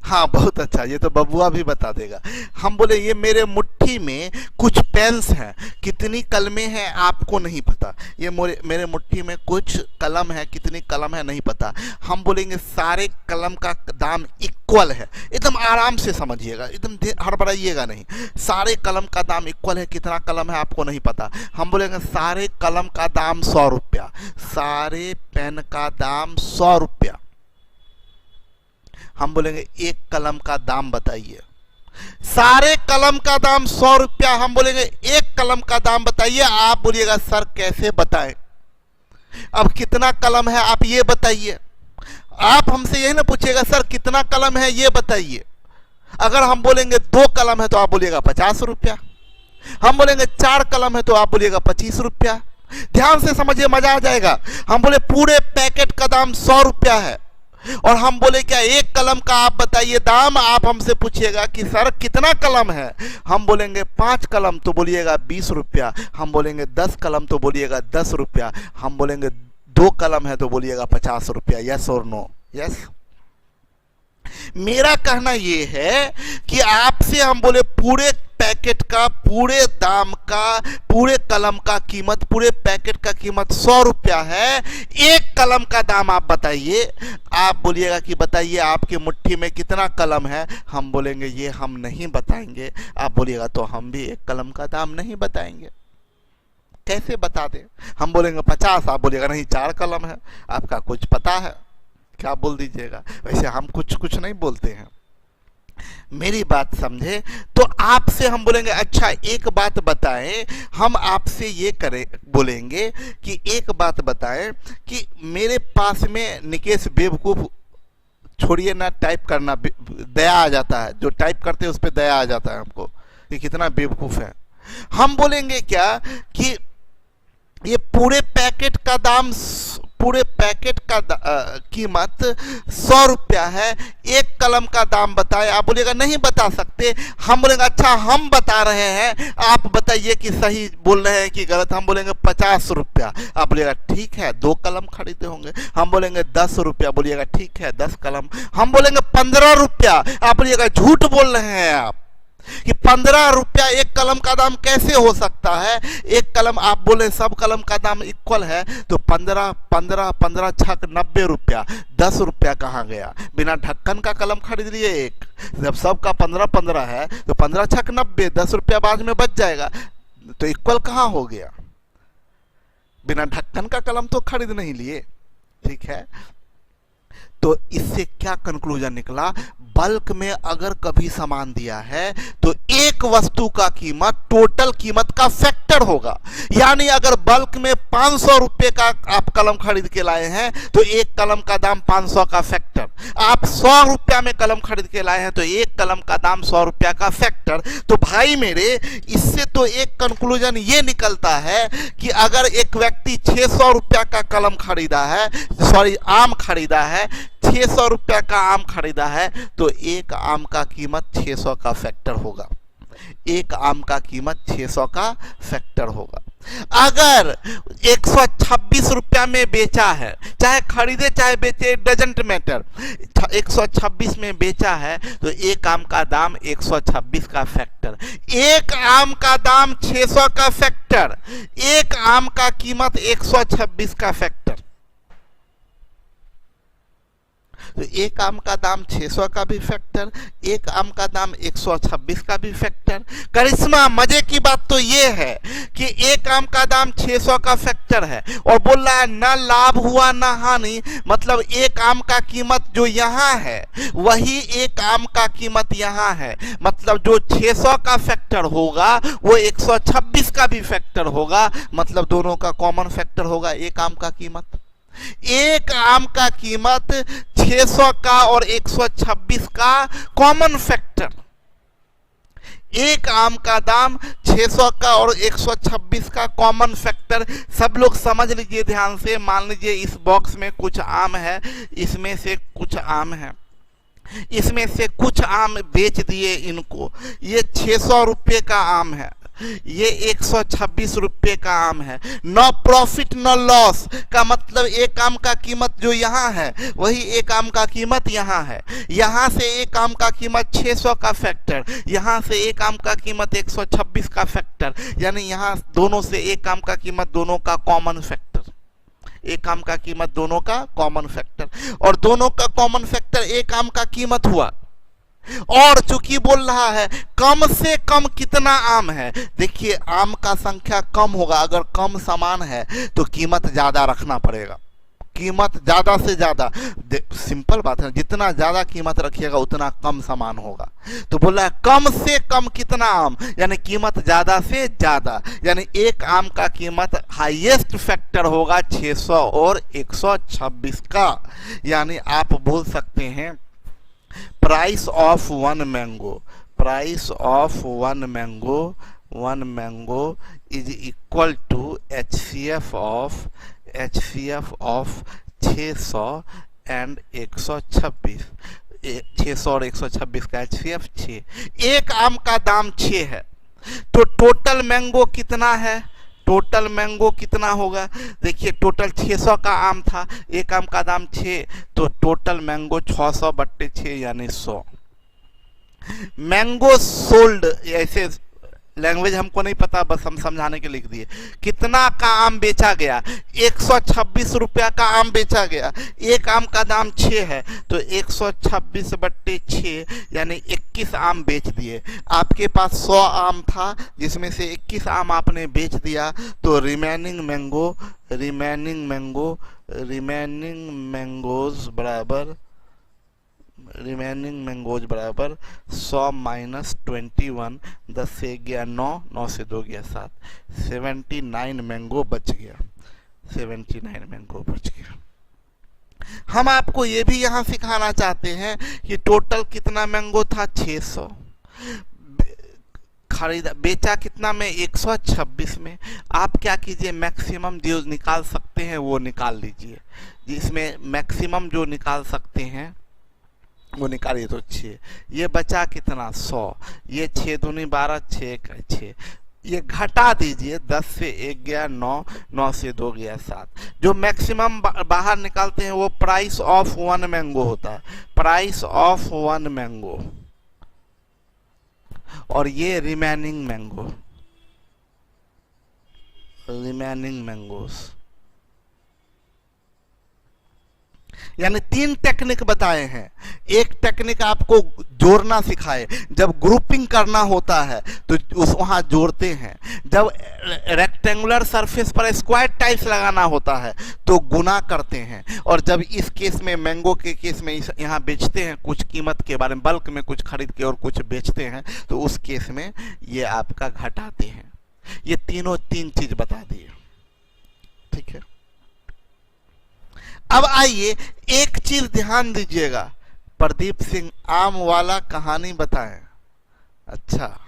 हाँ बहुत अच्छा, ये तो बबुआ भी बता देगा। हम बोले ये मेरे मुट्ठी में कुछ पेन्स हैं, कितनी कलमें हैं आपको नहीं पता। ये मेरे मुट्ठी में कुछ कलम है, कितनी कलम है नहीं पता। हम बोलेंगे सारे कलम का दाम इक्वल है। एकदम आराम से समझिएगा, एकदम हड़बड़ाइएगा नहीं। सारे कलम का दाम इक्वल है, कितना कलम है आपको नहीं पता। हम बोलेंगे सारे कलम का दाम 100 रुपया, सारे पेन का दाम 100 रुपया। हम बोलेंगे एक कलम का दाम बताइए। सारे कलम का दाम 100 रुपया, हम बोलेंगे एक कलम का दाम बताइए। आप बोलिएगा सर कैसे बताएं, अब कितना कलम है आप ये बताइए। आप हमसे यही ना पूछिएगा सर कितना कलम है ये बताइए। अगर हम बोलेंगे 2 कलम है तो आप बोलिएगा 50 रुपया। हम बोलेंगे 4 कलम है तो आप बोलिएगा 25 रुपया। ध्यान से समझिए, मजा आ जाएगा। हम बोले पूरे पैकेट का दाम 100 रुपया है, और हम बोले क्या एक कलम का आप बताइए दाम। आप हमसे पूछिएगा कि सर कितना कलम है, हम बोलेंगे 5 कलम तो बोलिएगा 20 रुपया। हम बोलेंगे 10 कलम तो बोलिएगा 10 रुपया। हम बोलेंगे 2 कलम है तो बोलिएगा 50 रुपया। यस और नो? यस। मेरा कहना यह है कि आपसे हम बोले पूरे पैकेट का, पूरे दाम का, पूरे कलम का कीमत, पूरे पैकेट का कीमत 100 रुपया है। एक कलम का दाम आप बताइए। आप बोलिएगा कि बताइए आपकी मुट्ठी में कितना कलम है। हम बोलेंगे ये हम नहीं बताएंगे। आप बोलिएगा तो हम भी एक कलम का दाम नहीं बताएंगे। कैसे बता दें? हम बोलेंगे 50, आप बोलिएगा नहीं 4 कलम है। आपका कुछ पता है क्या बोल दीजिएगा। वैसे हम कुछ नहीं बोलते हैं। मेरी बात समझे? तो आपसे हम बोलेंगे अच्छा एक बात बताएं। हम आपसे ये बोलेंगे कि एक बात बताएं कि मेरे पास में निकेश बेवकूफ, छोड़िए ना टाइप करना, दया आ जाता है। जो टाइप करते हैं उस पर दया आ जाता है हमको कि कितना बेवकूफ है। हम बोलेंगे क्या कि ये पूरे पैकेट का दाम पूरे पैकेट का कीमत 100 रुपया है, एक कलम का दाम बताए। आप बोलिएगा नहीं बता सकते। हम बोलेंगे अच्छा हम बता रहे हैं, आप बताइए कि सही बोल रहे हैं कि गलत। हम बोलेंगे 50 रुपया। आप बोलिएगा ठीक है 2 कलम खरीदे होंगे। हम बोलेंगे 10 रुपया। बोलिएगा ठीक है 10 कलम। हम बोलेंगे 15 रुपया। आप बोलिएगा झूठ बोल रहे हैं आप कि 15 रुपया एक कलम का दाम कैसे हो सकता है। एक कलम आप बोले सब कलम का दाम इक्वल है, तो 15 15 15 छक 90 रुपया। 10 रुपया कहाँ गया? बिना ढक्कन का कलम खरीद लिए एक। जब सबका 15 15 है तो 15 छक 90, 10 रुपया बाद में बच जाएगा, तो इक्वल कहाँ हो गया? बिना ढक्कन का कलम तो खरीद नहीं लिए। ठीक है, तो इससे क्या कंक्लूजन निकला? बल्क में अगर कभी सामान दिया है तो एक वस्तु का कीमत टोटल कीमत का फैक्टर होगा। यानी अगर बल्क में 500 रुपए का आप कलम खरीद के लाए हैं तो एक कलम का दाम 500 का फैक्टर। आप 100 रुपया में कलम खरीद के लाए हैं तो एक कलम का दाम 100 रुपया का फैक्टर। तो भाई मेरे, इससे तो एक कंक्लूजन ये निकलता है कि अगर एक व्यक्ति 600 रुपया का कलम खरीदा है, सॉरी आम खरीदा है, 600 रुपया का आम खरीदा है, तो एक आम का कीमत 600 का फैक्टर होगा। एक आम का कीमत 600 का फैक्टर होगा। अगर 126 रुपया में बेचा है, चाहे खरीदे चाहे बेचे, डजंट मैटर, 126 में बेचा है तो एक आम का दाम 126 का फैक्टर। एक आम का दाम 600 का फैक्टर, एक आम का कीमत 126 का फैक्टर। तो एक आम का दाम 600 का भी फैक्टर, एक आम का दाम 126 का भी फैक्टर। करिश्मा, मजे की बात तो ये है कि एक आम का दाम 600 का फैक्टर है और बोल रहा है ना लाभ हुआ ना हानि, मतलब एक आम का कीमत जो यहाँ है वही एक आम का कीमत यहाँ है, मतलब जो 600 का फैक्टर होगा वो 126 का भी फैक्टर होगा, मतलब दोनों का कॉमन फैक्टर होगा एक आम का कीमत। एक आम का कीमत 600 का और 126 का कॉमन फैक्टर। एक आम का दाम 600 का और 126 का कॉमन फैक्टर। सब लोग समझ लीजिए ध्यान से। मान लीजिए इस बॉक्स में कुछ आम है, इसमें से कुछ आम है, इसमें से कुछ आम बेच दिए इनको। ये 600 रुपये का आम है, ये 126 रुपये का आम है। नो प्रॉफिट नो लॉस का मतलब एक आम का कीमत जो यहाँ है वही एक आम का कीमत यहाँ है। यहाँ से एक आम का कीमत 600 का फैक्टर, यहाँ से एक आम का कीमत 126 का फैक्टर, यानी यहाँ दोनों से एक आम का कीमत दोनों का कॉमन फैक्टर। एक आम का कीमत दोनों का कॉमन फैक्टर, और दोनों का कॉमन फैक्टर एक आम का कीमत हुआ। और चूंकि बोल रहा है कम से कम कितना आम है, देखिए आम का संख्या कम होगा। अगर कम सामान है तो कीमत ज्यादा रखना पड़ेगा, कीमत ज्यादा से ज्यादा। सिंपल बात है, जितना ज्यादा कीमत रखिएगा उतना कम सामान होगा। तो बोल रहा है कम से कम कितना आम, यानी कीमत ज्यादा से ज्यादा, यानी एक आम का कीमत हाईएस्ट फैक्टर होगा 600 और 126 का। यानी आप बोल सकते हैं price of one mango, price of one mango is equal to HCF of 600 and 126। 600 और 126 का HCF 6। एक आम का दाम 6 है, तो टोटल मैंगो कितना है? टोटल मैंगो कितना होगा? देखिए टोटल 600 का आम था, एक आम का दाम 6, तो टोटल मैंगो 600/6 यानी 100। मैंगो सोल्ड, ऐसे लैंग्वेज हमको नहीं पता, बस हम समझाने के लिख दिए। कितना का आम बेचा गया? 126 रुपया का आम बेचा गया। एक आम का दाम 6 है, तो 126/6 यानी 21 आम बेच दिए। आपके पास 100 आम था जिसमें से 21 आम आपने बेच दिया, तो रिमेनिंग मैंगोज बराबर 100 माइनस 21, 10 से गया 9, 9 से 2 गया 7, 79 मैंगो बच गया। 79 मैंगो बच गया। हम आपको ये भी यहाँ सिखाना चाहते हैं कि टोटल कितना मैंगो था? 600। खरीदा, बेचा कितना में, 126 में। आप क्या कीजिए, मैक्सिमम जो निकाल सकते हैं वो निकाल लीजिए, जिसमें मैक्सिमम जो निकाल सकते हैं वो निकालिए। तो 6, ये बचा कितना, 100, ये 6 दूनी 12, 6, ये घटा दीजिए, 10 से 1 गया 9, 9 से 2 गया 7। जो मैक्सिमम बाहर निकालते हैं वो प्राइस ऑफ 1 मैंगो होता है, प्राइस ऑफ 1 मैंगो, और ये रिमेनिंग मैंगो, रिमेनिंग मैंगोस। यानी 3 टेक्निक बताए हैं। एक टेक्निक आपको जोड़ना सिखाए, जब ग्रुपिंग करना होता है तो वहां जोड़ते हैं, जब रेक्टेंगुलर सरफेस पर स्क्वायर टाइल्स लगाना होता है तो गुना करते हैं, और जब इस केस में, मैंगो के केस में, यहाँ बेचते हैं कुछ कीमत के बारे में, बल्क में कुछ खरीद के और कुछ बेचते हैं, तो उस केस में ये आपका घटाते हैं। ये तीनों 3 चीज बता दिए, ठीक है। अब आइए एक चीज ध्यान दीजिएगा, प्रदीप सिंह आम वाला कहानी बताएं। अच्छा,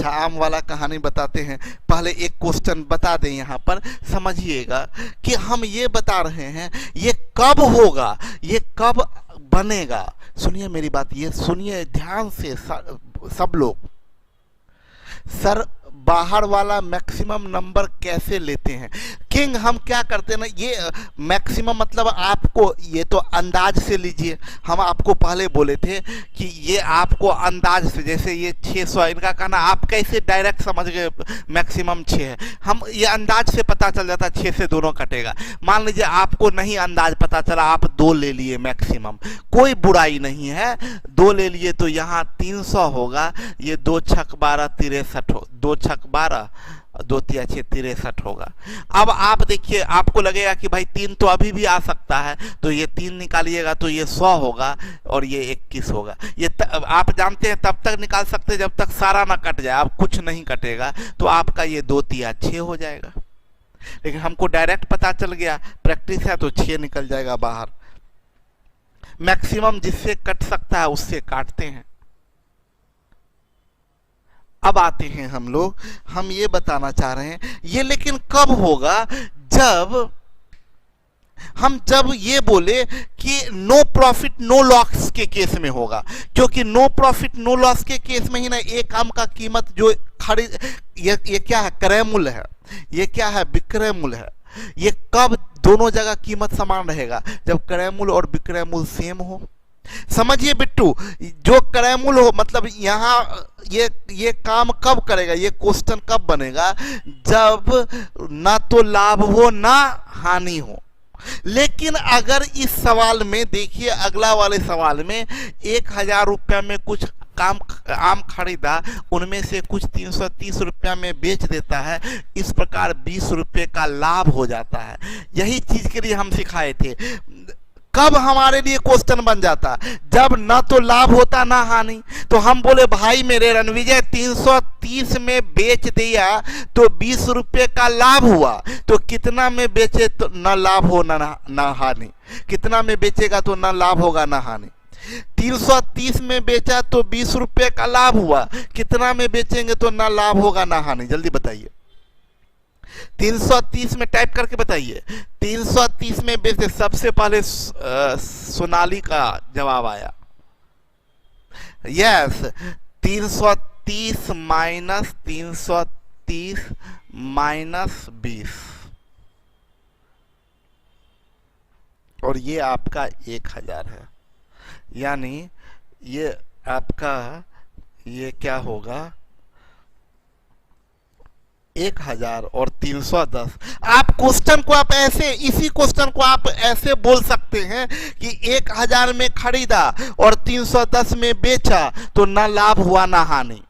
आम वाला कहानी बताते हैं। पहले एक क्वेश्चन बता दें, यहाँ पर समझिएगा कि हम ये बता रहे हैं ये कब होगा, ये कब बनेगा। सुनिए मेरी बात, ये सुनिए ध्यान से सब लोग। सर बाहर वाला मैक्सिमम नंबर कैसे लेते हैं? किंग हम क्या करते हैं ना, ये मैक्सिमम मतलब आपको, ये तो अंदाज से लीजिए। हम आपको पहले बोले थे कि ये आपको अंदाज से, जैसे ये 600, इनका कहना आप कैसे डायरेक्ट समझ गए मैक्सिमम 6 है, हम ये अंदाज से पता चल जाता, 6 से दोनों कटेगा। मान लीजिए आपको नहीं अंदाज पता चला, आप 2 ले लिए मैक्सिमम, कोई बुराई नहीं है, 2 ले लिए तो यहाँ 300 होगा। ये 2 छक 12 63 हो, 2 छक 12, 2 तिया 6 63 होगा। अब आप देखिए, आपको लगेगा कि भाई 3 तो अभी भी आ सकता है, तो ये 3 निकालिएगा तो ये 100 होगा और ये 21 होगा। ये आप जानते हैं तब तक निकाल सकते हैं जब तक सारा ना कट जाए, अब कुछ नहीं कटेगा तो आपका ये 2 तिया 6 हो जाएगा। लेकिन हमको डायरेक्ट पता चल गया, प्रैक्टिस है तो 6 निकल जाएगा बाहर। मैक्सिमम जिससे कट सकता है उससे काटते हैं। अब आते हैं हम लोग, हम ये बताना चाह रहे हैं ये लेकिन कब होगा, जब ये बोले कि नो प्रॉफिट नो लॉस के केस में होगा। क्योंकि नो प्रॉफिट नो लॉस के केस में ही ना एक आम का कीमत जो खरीद, ये क्या है, क्रय मूल्य है, ये क्या है, विक्रय मूल्य है। ये कब दोनों जगह कीमत समान रहेगा, जब क्रय मूल्य और विक्रय मूल्य सेम हो। समझिए बिट्टू, जो क्रय मूल्य हो, मतलब यहाँ ये काम कब करेगा, ये क्वेश्चन कब बनेगा, जब ना तो लाभ हो ना हानि हो। लेकिन अगर इस सवाल में देखिए, अगला वाले सवाल में 1000 रुपया में कुछ आम खरीदा, उनमें से कुछ 330 रुपया में बेच देता है, इस प्रकार 20 रुपये का लाभ हो जाता है। यही चीज के लिए हम सिखाए थे। कब हमारे लिए क्वेश्चन बन जाता, जब ना तो लाभ होता ना हानि। तो हम बोले भाई मेरे रणविजय 330 में बेच दिया तो 20 रुपये का लाभ हुआ, तो कितना में बेचे तो ना लाभ हो ना हानि, कितना में बेचेगा तो ना लाभ होगा ना हानि। 330 में बेचा तो 20 रुपये का लाभ हुआ, कितना में बेचेंगे तो ना लाभ होगा ना हानि, जल्दी बताइए। 330 में टाइप करके बताइए। 330 में बेचे, सबसे पहले सोनाली का जवाब आया, यस। 330 माइनस 330 माइनस 20, और ये आपका 1000 है। यानी ये आपका, ये क्या होगा, 1000 और 310। आप क्वेश्चन को आप ऐसे, इसी क्वेश्चन को आप ऐसे बोल सकते हैं कि 1000 में खरीदा और 310 में बेचा तो ना लाभ हुआ ना हानि।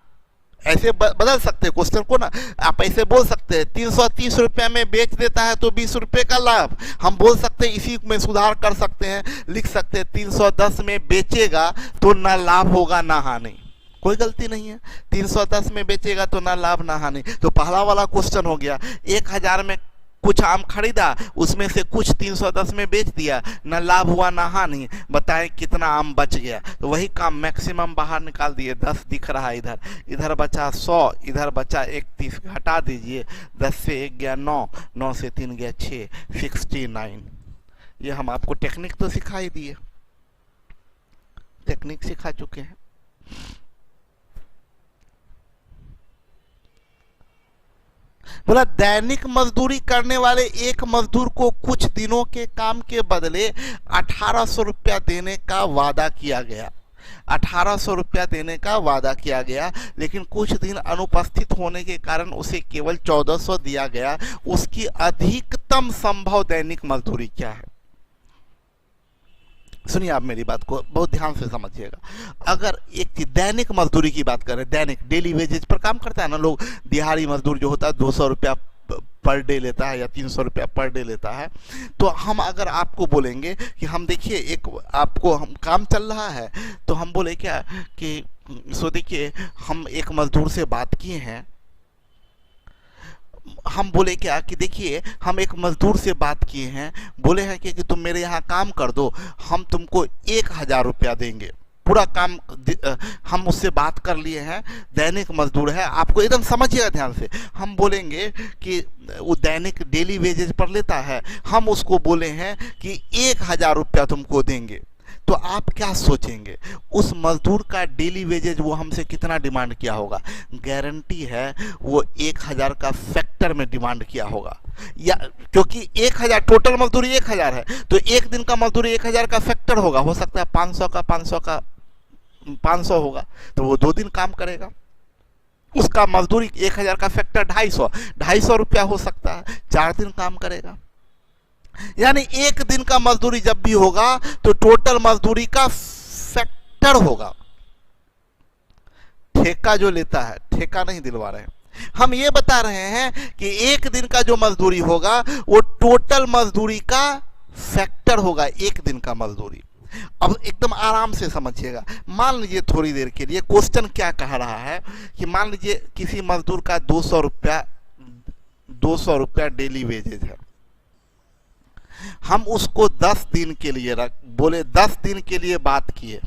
ऐसे बदल सकते हैं क्वेश्चन को ना, आप ऐसे बोल सकते हैं 330 रुपये में बेच देता है तो 20 रुपये का लाभ। हम बोल सकते हैं, इसी में सुधार कर सकते हैं, लिख सकते हैं 310 में बेचेगा तो ना लाभ होगा ना हानि, कोई गलती नहीं है। 310 में बेचेगा तो ना लाभ ना हानि। तो पहला वाला क्वेश्चन हो गया। 1000 में कुछ आम खरीदा, उसमें से कुछ 310 में बेच दिया, न लाभ हुआ न हानि, बताएं कितना आम बच गया। तो वही काम मैक्सिमम बाहर निकाल दिए, 10 दिख रहा है इधर, इधर बचा 100, इधर बचा 31, घटा दीजिए, 10 से 1 गया 9, 9 से 3 गया 6, 69। ये हम आपको टेक्निक तो सिखा ही दिए, टेक्निक सिखा चुके हैं। बोला दैनिक मजदूरी करने वाले एक मजदूर को कुछ दिनों के काम के बदले 1800 रुपया देने का वादा किया गया। 1800 रुपया देने का वादा किया गया, लेकिन कुछ दिन अनुपस्थित होने के कारण उसे केवल 1400 दिया गया। उसकी अधिकतम संभव दैनिक मजदूरी क्या है? सुनिए आप मेरी बात को बहुत ध्यान से समझिएगा। अगर एक चीज दैनिक मजदूरी की बात करें, दैनिक डेली वेजेज पर काम करता है ना लोग, दिहाड़ी मजदूर जो होता है 200 रुपया पर डे लेता है या 300 रुपया पर डे लेता है। तो हम अगर आपको बोलेंगे कि हम देखिए एक आपको हम काम चल रहा है, तो हम बोले क्या कि सो देखिए हम एक मजदूर से बात किए हैं, हम बोले क्या कि देखिए हम एक मजदूर से बात किए हैं, बोले हैं कि तुम मेरे यहाँ काम कर दो, हम तुमको 1000 रुपया देंगे, पूरा काम हम उससे बात कर लिए हैं, दैनिक मजदूर है, आपको एकदम समझिएगा ध्यान से। हम बोलेंगे कि वो दैनिक डेली वेजेज पर लेता है, हम उसको बोले हैं कि 1000 रुपया तुमको देंगे, तो आप क्या सोचेंगे? उस मजदूर का डेली वेजेज वो हमसे कितना डिमांड किया होगा? गारंटी है वो 1000 का फैक्टर में डिमांड किया होगा, या क्योंकि 1000 टोटल मजदूरी 1000 है, तो एक दिन का मजदूरी 1000 का फैक्टर होगा, हो सकता है 500 का 500 होगा, तो वो 2 दिन काम करेगा। उसका मजदूरी 1000 का फैक्टर 250 रुपया हो सकता है, 4 दिन काम करेगा। यानी एक दिन का मजदूरी जब भी होगा तो टोटल मजदूरी का फैक्टर होगा। ठेका जो लेता है, ठेका नहीं दिलवा रहे हैं हम, ये बता रहे हैं कि एक दिन का जो मजदूरी होगा वो टोटल मजदूरी का फैक्टर होगा, एक दिन का मजदूरी। अब एकदम आराम से समझिएगा। मान लीजिए थोड़ी देर के लिए क्वेश्चन क्या कह रहा है कि मान लीजिए किसी मजदूर का 200 रुपया डेली वेजेज है, हम उसको 10 दिन के लिए बोले 10 दिन के लिए बात किए,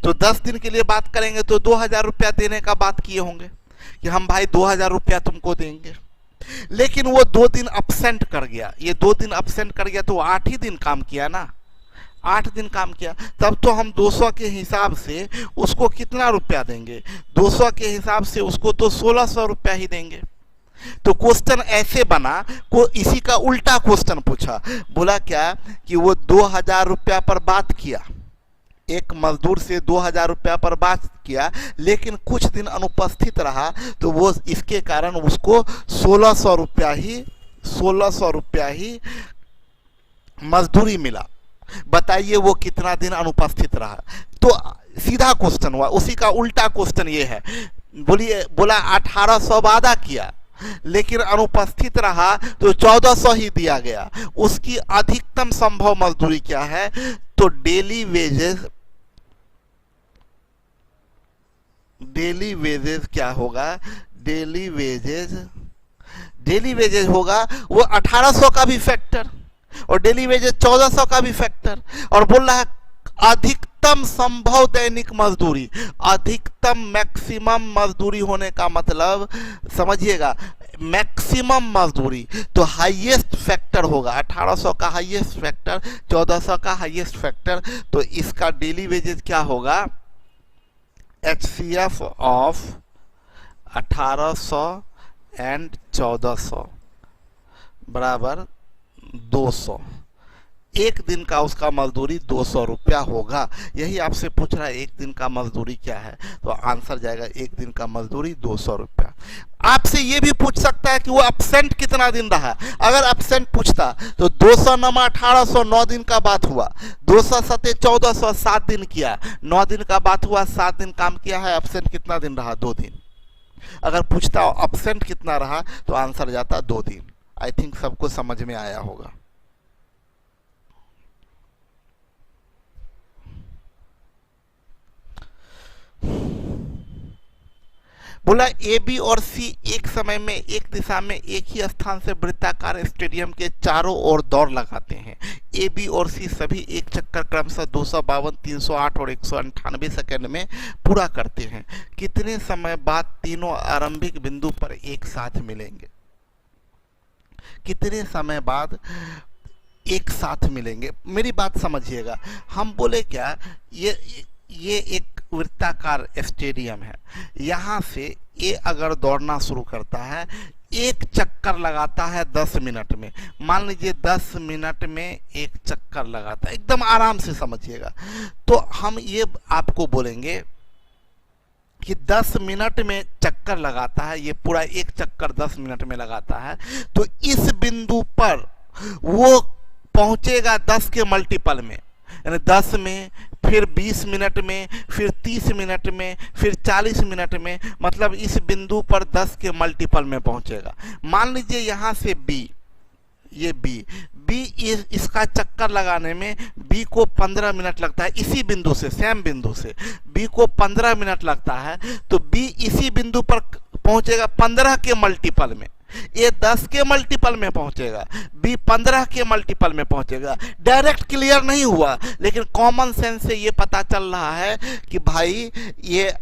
तो 10 दिन के लिए बात करेंगे तो 2000 रुपया देने का बात किए होंगे कि हम भाई 2000 रुपया तुमको देंगे। लेकिन वो 2 दिन अब्सेंट कर गया, ये 2 दिन अब्सेंट कर गया तो 8 ही दिन काम किया ना, 8 दिन काम किया, तब तो हम 200 के हिसाब से उसको कितना रुपया देंगे? 200 के हिसाब से उसको तो 1600 रुपया ही देंगे। तो क्वेश्चन ऐसे बना, को इसी का उल्टा क्वेश्चन पूछा, बोला क्या कि वो 2000 रुपया पर बात किया, एक मजदूर से 2000 रुपया पर बात किया, लेकिन कुछ दिन अनुपस्थित रहा, तो वो इसके कारण उसको 1600 रुपया ही मजदूरी मिला। बताइए वो कितना दिन अनुपस्थित रहा? तो सीधा क्वेश्चन हुआ, उसी का उल्टा क्वेश्चन ये है। बोला 1800 वादा किया, लेकिन अनुपस्थित रहा तो 1400 ही दिया गया। उसकी अधिकतम संभव मजदूरी क्या है? तो डेली वेजेस क्या होगा? डेली वेजेज होगा वो 1800 का भी फैक्टर और डेली वेजेज 1400 का भी फैक्टर, और बोल रहा है अधिकतम संभव दैनिक मजदूरी। अधिकतम मैक्सिमम मजदूरी होने का मतलब समझिएगा, मैक्सिमम मजदूरी तो हाईएस्ट फैक्टर होगा, 1800 का हाईएस्ट फैक्टर, 1400 का हाईएस्ट फैक्टर, तो इसका डेली वेजेज क्या होगा? HCF ऑफ 1800 एंड 1400 बराबर 200। एक दिन का उसका मजदूरी 200 रुपया होगा। यही आपसे पूछ रहा है एक दिन का मजदूरी क्या है, तो आंसर जाएगा एक दिन का मजदूरी 200 रुपया। आपसे ये भी पूछ सकता है कि वो एब्सेंट कितना दिन रहा। अगर एब्सेंट पूछता तो 200 नमा 1800, 9 दिन का बात हुआ, 200 सते 1400, 7 दिन किया, 9 दिन का बात हुआ, 7 दिन काम किया है, एब्सेंट कितना दिन रहा? 2 दिन। अगर पूछता एब्सेंट कितना रहा तो आंसर जाता 2 दिन। आई थिंक सबको समझ में आया होगा। बोला ए बी और सी एक समय में एक दिशा में एक ही स्थान से वृत्ताकार स्टेडियम के चारों ओर दौड़ लगाते हैं। ए बी और सी सभी एक चक्कर क्रमशः 252, 308 और 198 सेकंड में पूरा करते हैं। कितने समय बाद तीनों आरंभिक बिंदु पर एक साथ मिलेंगे? कितने समय बाद एक साथ मिलेंगे? मेरी बात समझिएगा। हम बोले क्या, ये एक वृत्ताकार स्टेडियम है। यहाँ से ये अगर दौड़ना शुरू करता है, एक चक्कर लगाता है 10 मिनट में। मान लीजिए 10 मिनट में एक चक्कर लगाता है, एकदम आराम से समझिएगा। तो हम ये आपको बोलेंगे कि 10 मिनट में चक्कर लगाता है, ये पूरा एक चक्कर 10 मिनट में लगाता है। तो इस बिंदु पर वो पहुंचेगा 10 के मल्टीपल में, यानी 10 में, फिर 20 मिनट में, फिर 30 मिनट में, फिर 40 मिनट में, मतलब इस बिंदु पर 10 के मल्टीपल में पहुंचेगा। मान लीजिए यहाँ से बी, ये बी इसका चक्कर लगाने में बी को 15 मिनट लगता है। इसी बिंदु से, सेम बिंदु से बी को 15 मिनट लगता है। तो बी इसी बिंदु पर पहुंचेगा 15 के मल्टीपल में। ये 10 के मल्टीपल में पहुंचेगा, बी 15 के मल्टीपल में पहुंचेगा। डायरेक्ट क्लियर नहीं हुआ, लेकिन कॉमन सेंस से ये पता चल रहा है कि भाई ये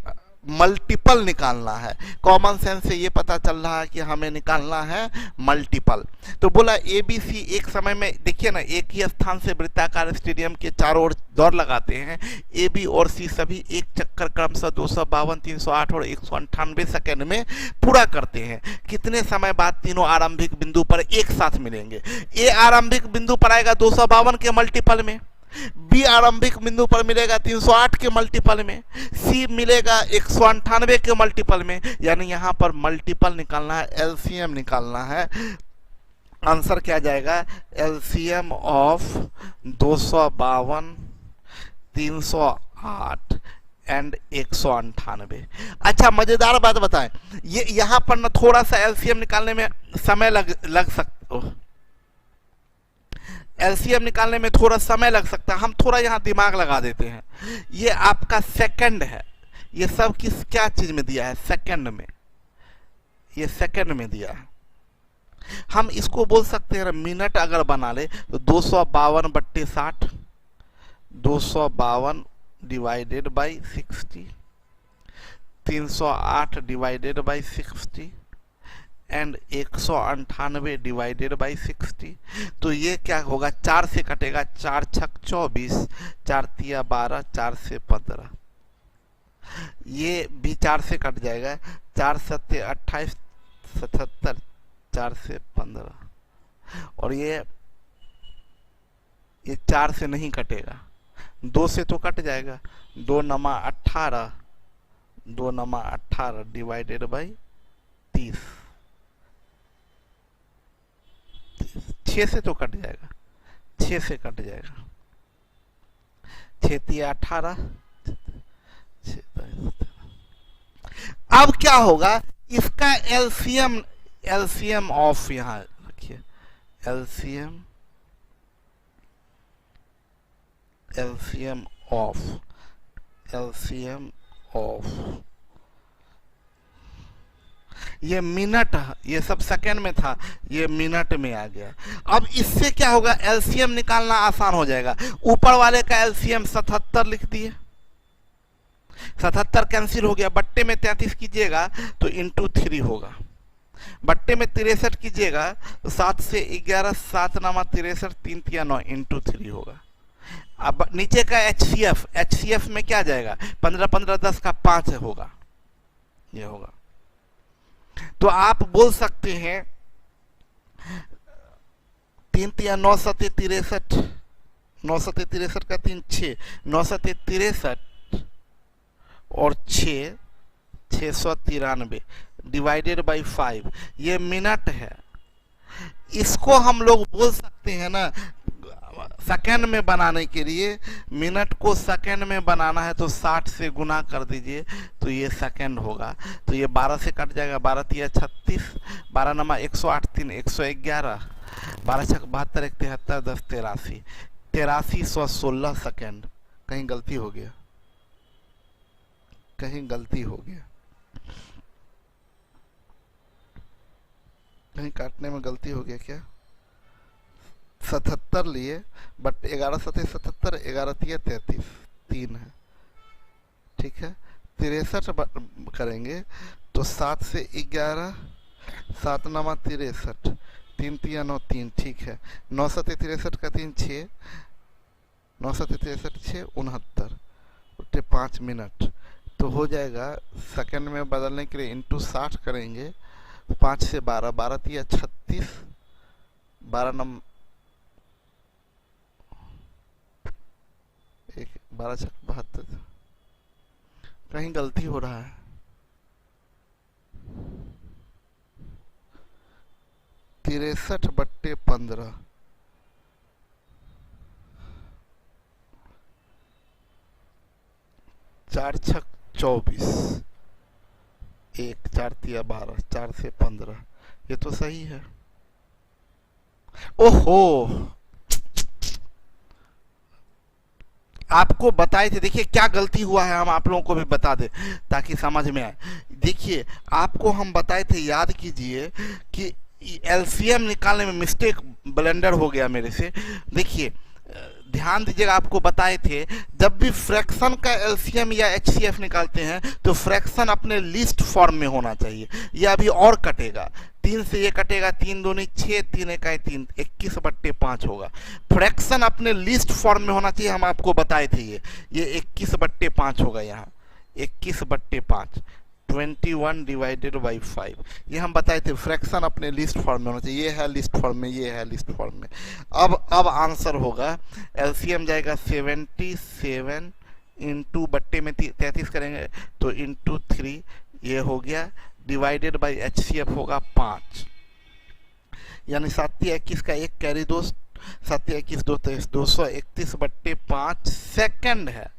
मल्टीपल निकालना है। कॉमन सेंस से ये पता चल रहा है कि हमें निकालना है मल्टीपल। तो बोला ए बी सी एक समय में, देखिए ना, एक ही स्थान से वृत्ताकार स्टेडियम के चारों ओर दौड़ लगाते हैं। ए बी और सी सभी एक चक्कर क्रमशः 252, 308 और 198 सेकंड में पूरा करते हैं। कितने समय बाद तीनों आरंभिक बिंदु पर एक साथ मिलेंगे? ए आरंभिक बिंदु पर आएगा 252 के मल्टीपल में, बी आरंभिक बिंदु पर मिलेगा 308 के मल्टीपल में, सी मिलेगा 198 के मल्टीपल में। यानी यहां पर मल्टीपल निकालना है, एलसीएम निकालना है। आंसर क्या जाएगा? LCM of 252, 308 and 198। अच्छा, मजेदार बात बताएं, ये यहां पर ना थोड़ा सा एलसीएम निकालने में समय लग सकता, एलसीएम निकालने में थोड़ा समय लग सकता है। हम थोड़ा यहाँ दिमाग लगा देते हैं। ये आपका सेकंड है, ये सब किस क्या चीज में दिया है? सेकंड में, ये सेकंड में दिया है। हम इसको बोल सकते हैं मिनट अगर बना ले तो 252/60, 252 divided by 60, 308 divided by 60 and 198 divided by 60। तो ये क्या होगा? 4 से कटेगा, 4 छक 24, 4 तिया 12, 4 से 15। ये भी 4 से कट जाएगा, 4 सत्ते 28, 77, 4 से 15। और ये 4 से नहीं कटेगा, 2 से तो कट जाएगा। 2 नमा 18, 2 नमा 18 डिवाइडेड बाई 30, 6 से तो कट जाएगा, 6 से कट जाएगा। 6 तिया 18। अब क्या होगा? इसका एलसीएम, एलसीएम ऑफ यहां रखिए, LCM, LCM of, LCM of, ये मिनट, ये सब सेकंड में था, ये मिनट में आ गया। अब इससे क्या होगा? एलसीएम निकालना आसान हो जाएगा। ऊपर वाले का एलसीएम 77 लिख दिए, 77 कैंसिल हो गया। बट्टे में 33 कीजिएगा तो इंटू 3 होगा। बट्टे में 63 कीजिएगा तो 7 से 11, 7 नामा 63, 3 तिया 9 इंटू 3 होगा। अब नीचे का एचसीएफ, एचसीएफ में क्या जाएगा? 15 15 10 का 5 होगा, ये होगा। तो आप बोल सकते हैं 3 तिया 9 सत्ते 63, 9 सत्ते 63 का 3 6, 9 सत्ते 63 और 6, 693 डिवाइडेड बाई 5, ये मिनट है। इसको हम लोग बोल सकते हैं ना, सेकंड में बनाने के लिए, मिनट को सेकंड में बनाना है तो 60 से गुना कर दीजिए तो ये सेकंड होगा। तो ये 12 से कट जाएगा, 12 तिया 36, 12 नमा 108, 3 111, 12 छक 72, 1 73, 10 83, 8316 सेकंड। कहीं गलती हो गया, कहीं गलती हो गया। कहीं काटने में गलती हो गया क्या? 77 लिए, बट 11 सतह 77, 11 तिया 33, 3 है, ठीक है। 63 करेंगे तो 7 से 11, 7 नमा 63, 3 तिया 9, 3, ठीक है। 9 सतह 63 का 3 6, 9 सतह 63 6 69, उठे 5 मिनट। तो हो जाएगा सेकंड में बदलने के लिए इंटू 60 करेंगे, 5 से 12, 12 तिया 36, 12 नम 12 छक 72, कहीं गलती हो रहा है। 63/15, 4 छक 24, 1 4 तिया 12, 4 से 15, ये तो सही है। ओहो, आपको बताए थे, देखिए क्या गलती हुआ है, हम आप लोगों को भी बता दें ताकि समझ में आए। देखिए आपको हम बताए थे, याद कीजिए कि एलसीएम निकालने में मिस्टेक, ब्लेंडर हो गया मेरे से। देखिए ध्यान दीजिएगा, आपको बताए थे जब भी फ्रैक्शन का एलसीएम या एचसीएफ निकालते हैं तो फ्रैक्शन अपने लिस्ट फॉर्म में होना चाहिए। ये अभी और कटेगा, 3 से ये कटेगा, 3 दूनी 6, 3 इकाई 3, 21/5 होगा। फ्रैक्शन अपने लिस्ट फॉर्म में होना चाहिए, हम आपको बताए थे। ये 21/5 होगा, यहाँ 21/5, 21/5, ये हम बताए थे। फ्रैक्शन अपने लिस्ट फॉर्म में होना चाहिए, ये है लिस्ट फॉर्म में, ये है लिस्ट फॉर्म में। अब आंसर होगा, एलसीएम जाएगा 77 इंटू बट्टे में 33 करेंगे तो इंटू 3, ये हो गया, डिवाइडेड बाई एचसीएफ होगा 5, यानी 7×21 का 1 कैरी 2, 7×21 2 23, 231/5 सेकंड है।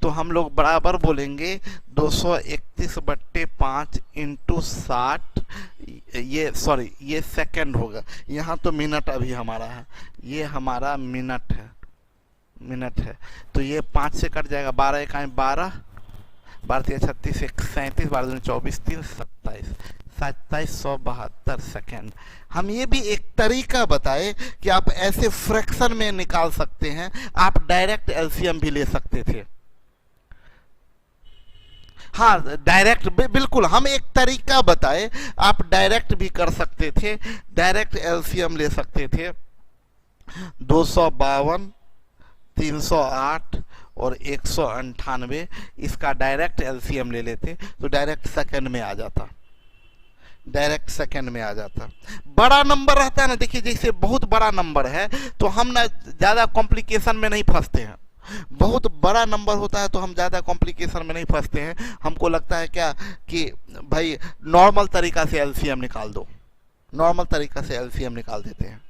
तो हम लोग बराबर बोलेंगे 231/5 इंटू 60, ये सॉरी ये सेकंड होगा, यहाँ तो मिनट अभी हमारा है, ये हमारा मिनट है। तो ये 5 से कट जाएगा, 12 इकाई 12, 12 3 36, 1 37, 12 दूनी 24, 3 27, 2772 सेकेंड। हम ये भी एक तरीका बताए कि आप ऐसे फ्रैक्शन में निकाल सकते हैं, आप डायरेक्ट एलसीएम भी ले सकते थे। हाँ डायरेक्ट, बिल्कुल हम एक तरीका बताए, आप डायरेक्ट भी कर सकते थे, डायरेक्ट एलसीएम ले सकते थे। 252, 308 और 198, इसका डायरेक्ट एलसीएम ले लेते तो डायरेक्ट सेकंड में आ जाता, डायरेक्ट सेकंड में आ जाता। बड़ा नंबर रहता है ना, देखिए जैसे बहुत बड़ा नंबर है तो हम ना ज़्यादा कॉम्प्लिकेशन में नहीं फंसते हैं। बहुत बड़ा नंबर होता है तो हम ज़्यादा कॉम्प्लिकेशन में नहीं फंसते हैं। हमको लगता है क्या कि भाई नॉर्मल तरीका से एलसीएम निकाल दो, नॉर्मल तरीका से एलसीएम निकाल देते हैं।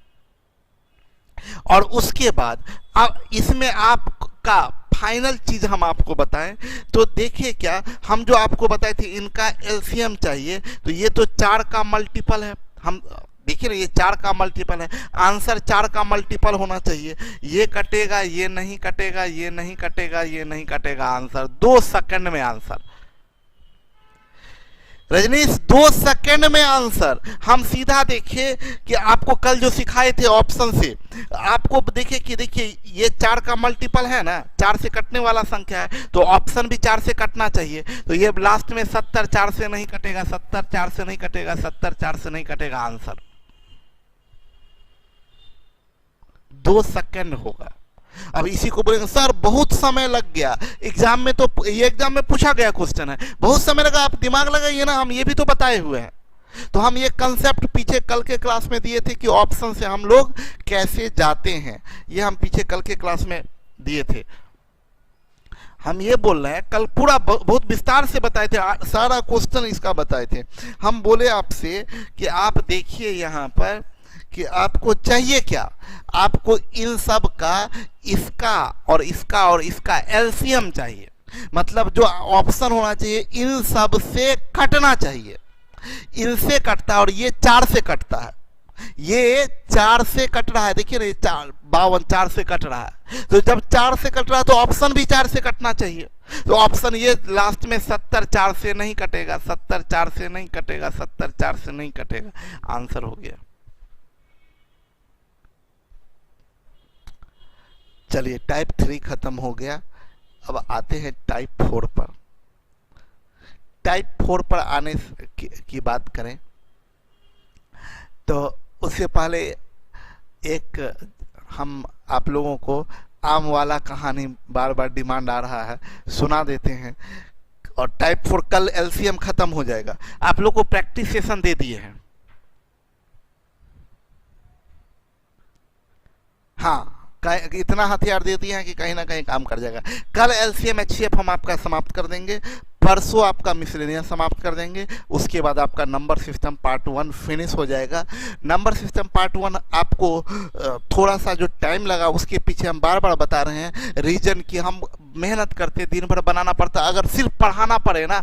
और उसके बाद अब इसमें आपका फाइनल चीज हम आपको बताएं तो देखिए, क्या हम जो आपको बताए थे इनका एलसीएम चाहिए, तो ये तो 4 का मल्टीपल है। हम देखिए ना, ये 4 का मल्टीपल है, आंसर 4 का मल्टीपल होना चाहिए। ये कटेगा, ये नहीं कटेगा, ये नहीं कटेगा, ये नहीं कटेगा, आंसर 2 सेकंड में आंसर। रजनीश 2 सेकंड में आंसर। हम सीधा देखिए कि आपको कल जो सिखाए थे ऑप्शन से, आपको देखिए कि देखिए ये 4 का मल्टीपल है ना, 4 से कटने वाला संख्या है तो ऑप्शन भी 4 से कटना चाहिए। तो ये लास्ट में 70 4 से नहीं कटेगा, 70 4 से नहीं कटेगा, 70 4 से नहीं कटेगा, आंसर 2 सेकंड होगा। अब इसी को बोलेंगे सर बहुत समय लग गया, एग्जाम में तो ये एग्जाम में पूछा गया क्वेश्चन है, बहुत समय लगा, आप दिमाग लगाइए ना, हम ये भी तो बताए हुए हैं। तो हम ये कंसेप्ट पीछे कल के क्लास में दिए थे कि ऑप्शन से हम लोग कैसे जाते हैं, ये हम पीछे कल के क्लास में दिए थे। हम ये बोल रहे हैं, कल पूरा बहुत विस्तार से बताए थे, सारा क्वेश्चन इसका बताए थे। हम बोले आपसे कि आप देखिए यहाँ पर कि आपको चाहिए क्या, आपको इन सब का इसका और इसका और इसका एलसीएम चाहिए। मतलब जो ऑप्शन होना चाहिए इन सब से कटना चाहिए, इनसे कटता है और ये 4 से कटता है। ये 4 से कट रहा है, देखिए ना, ये 52 4 से कट रहा है। तो जब 4 से कट रहा है तो ऑप्शन भी 4 से कटना चाहिए। तो ऑप्शन ये लास्ट में 70 4 से नहीं कटेगा, 70 4 से नहीं कटेगा, 70 4 से नहीं कटेगा। आंसर हो गया। चलिए टाइप 3 खत्म हो गया। अब आते हैं टाइप 4 पर। टाइप 4 पर आने की बात करें तो उससे पहले एक हम आप लोगों को आम वाला कहानी बार बार डिमांड आ रहा है, सुना देते हैं। और टाइप 4 कल एलसीएम खत्म हो जाएगा। आप लोग को प्रैक्टिस सेशन दे दिए हैं। हाँ, इतना हथियार दे दिए हैं कि कहीं ना कहीं काम कर जाएगा। कल एलसीएम एचसीएफ हम आपका समाप्त कर देंगे, परसों आपका मिसलेनियस समाप्त कर देंगे। उसके बाद आपका नंबर सिस्टम पार्ट 1 फिनिश हो जाएगा। नंबर सिस्टम पार्ट 1 आपको थोड़ा सा जो टाइम लगा उसके पीछे हम बार बार बता रहे हैं रीजन कि हम मेहनत करते, दिन भर बनाना पड़ता। अगर सिर्फ पढ़ाना पड़े ना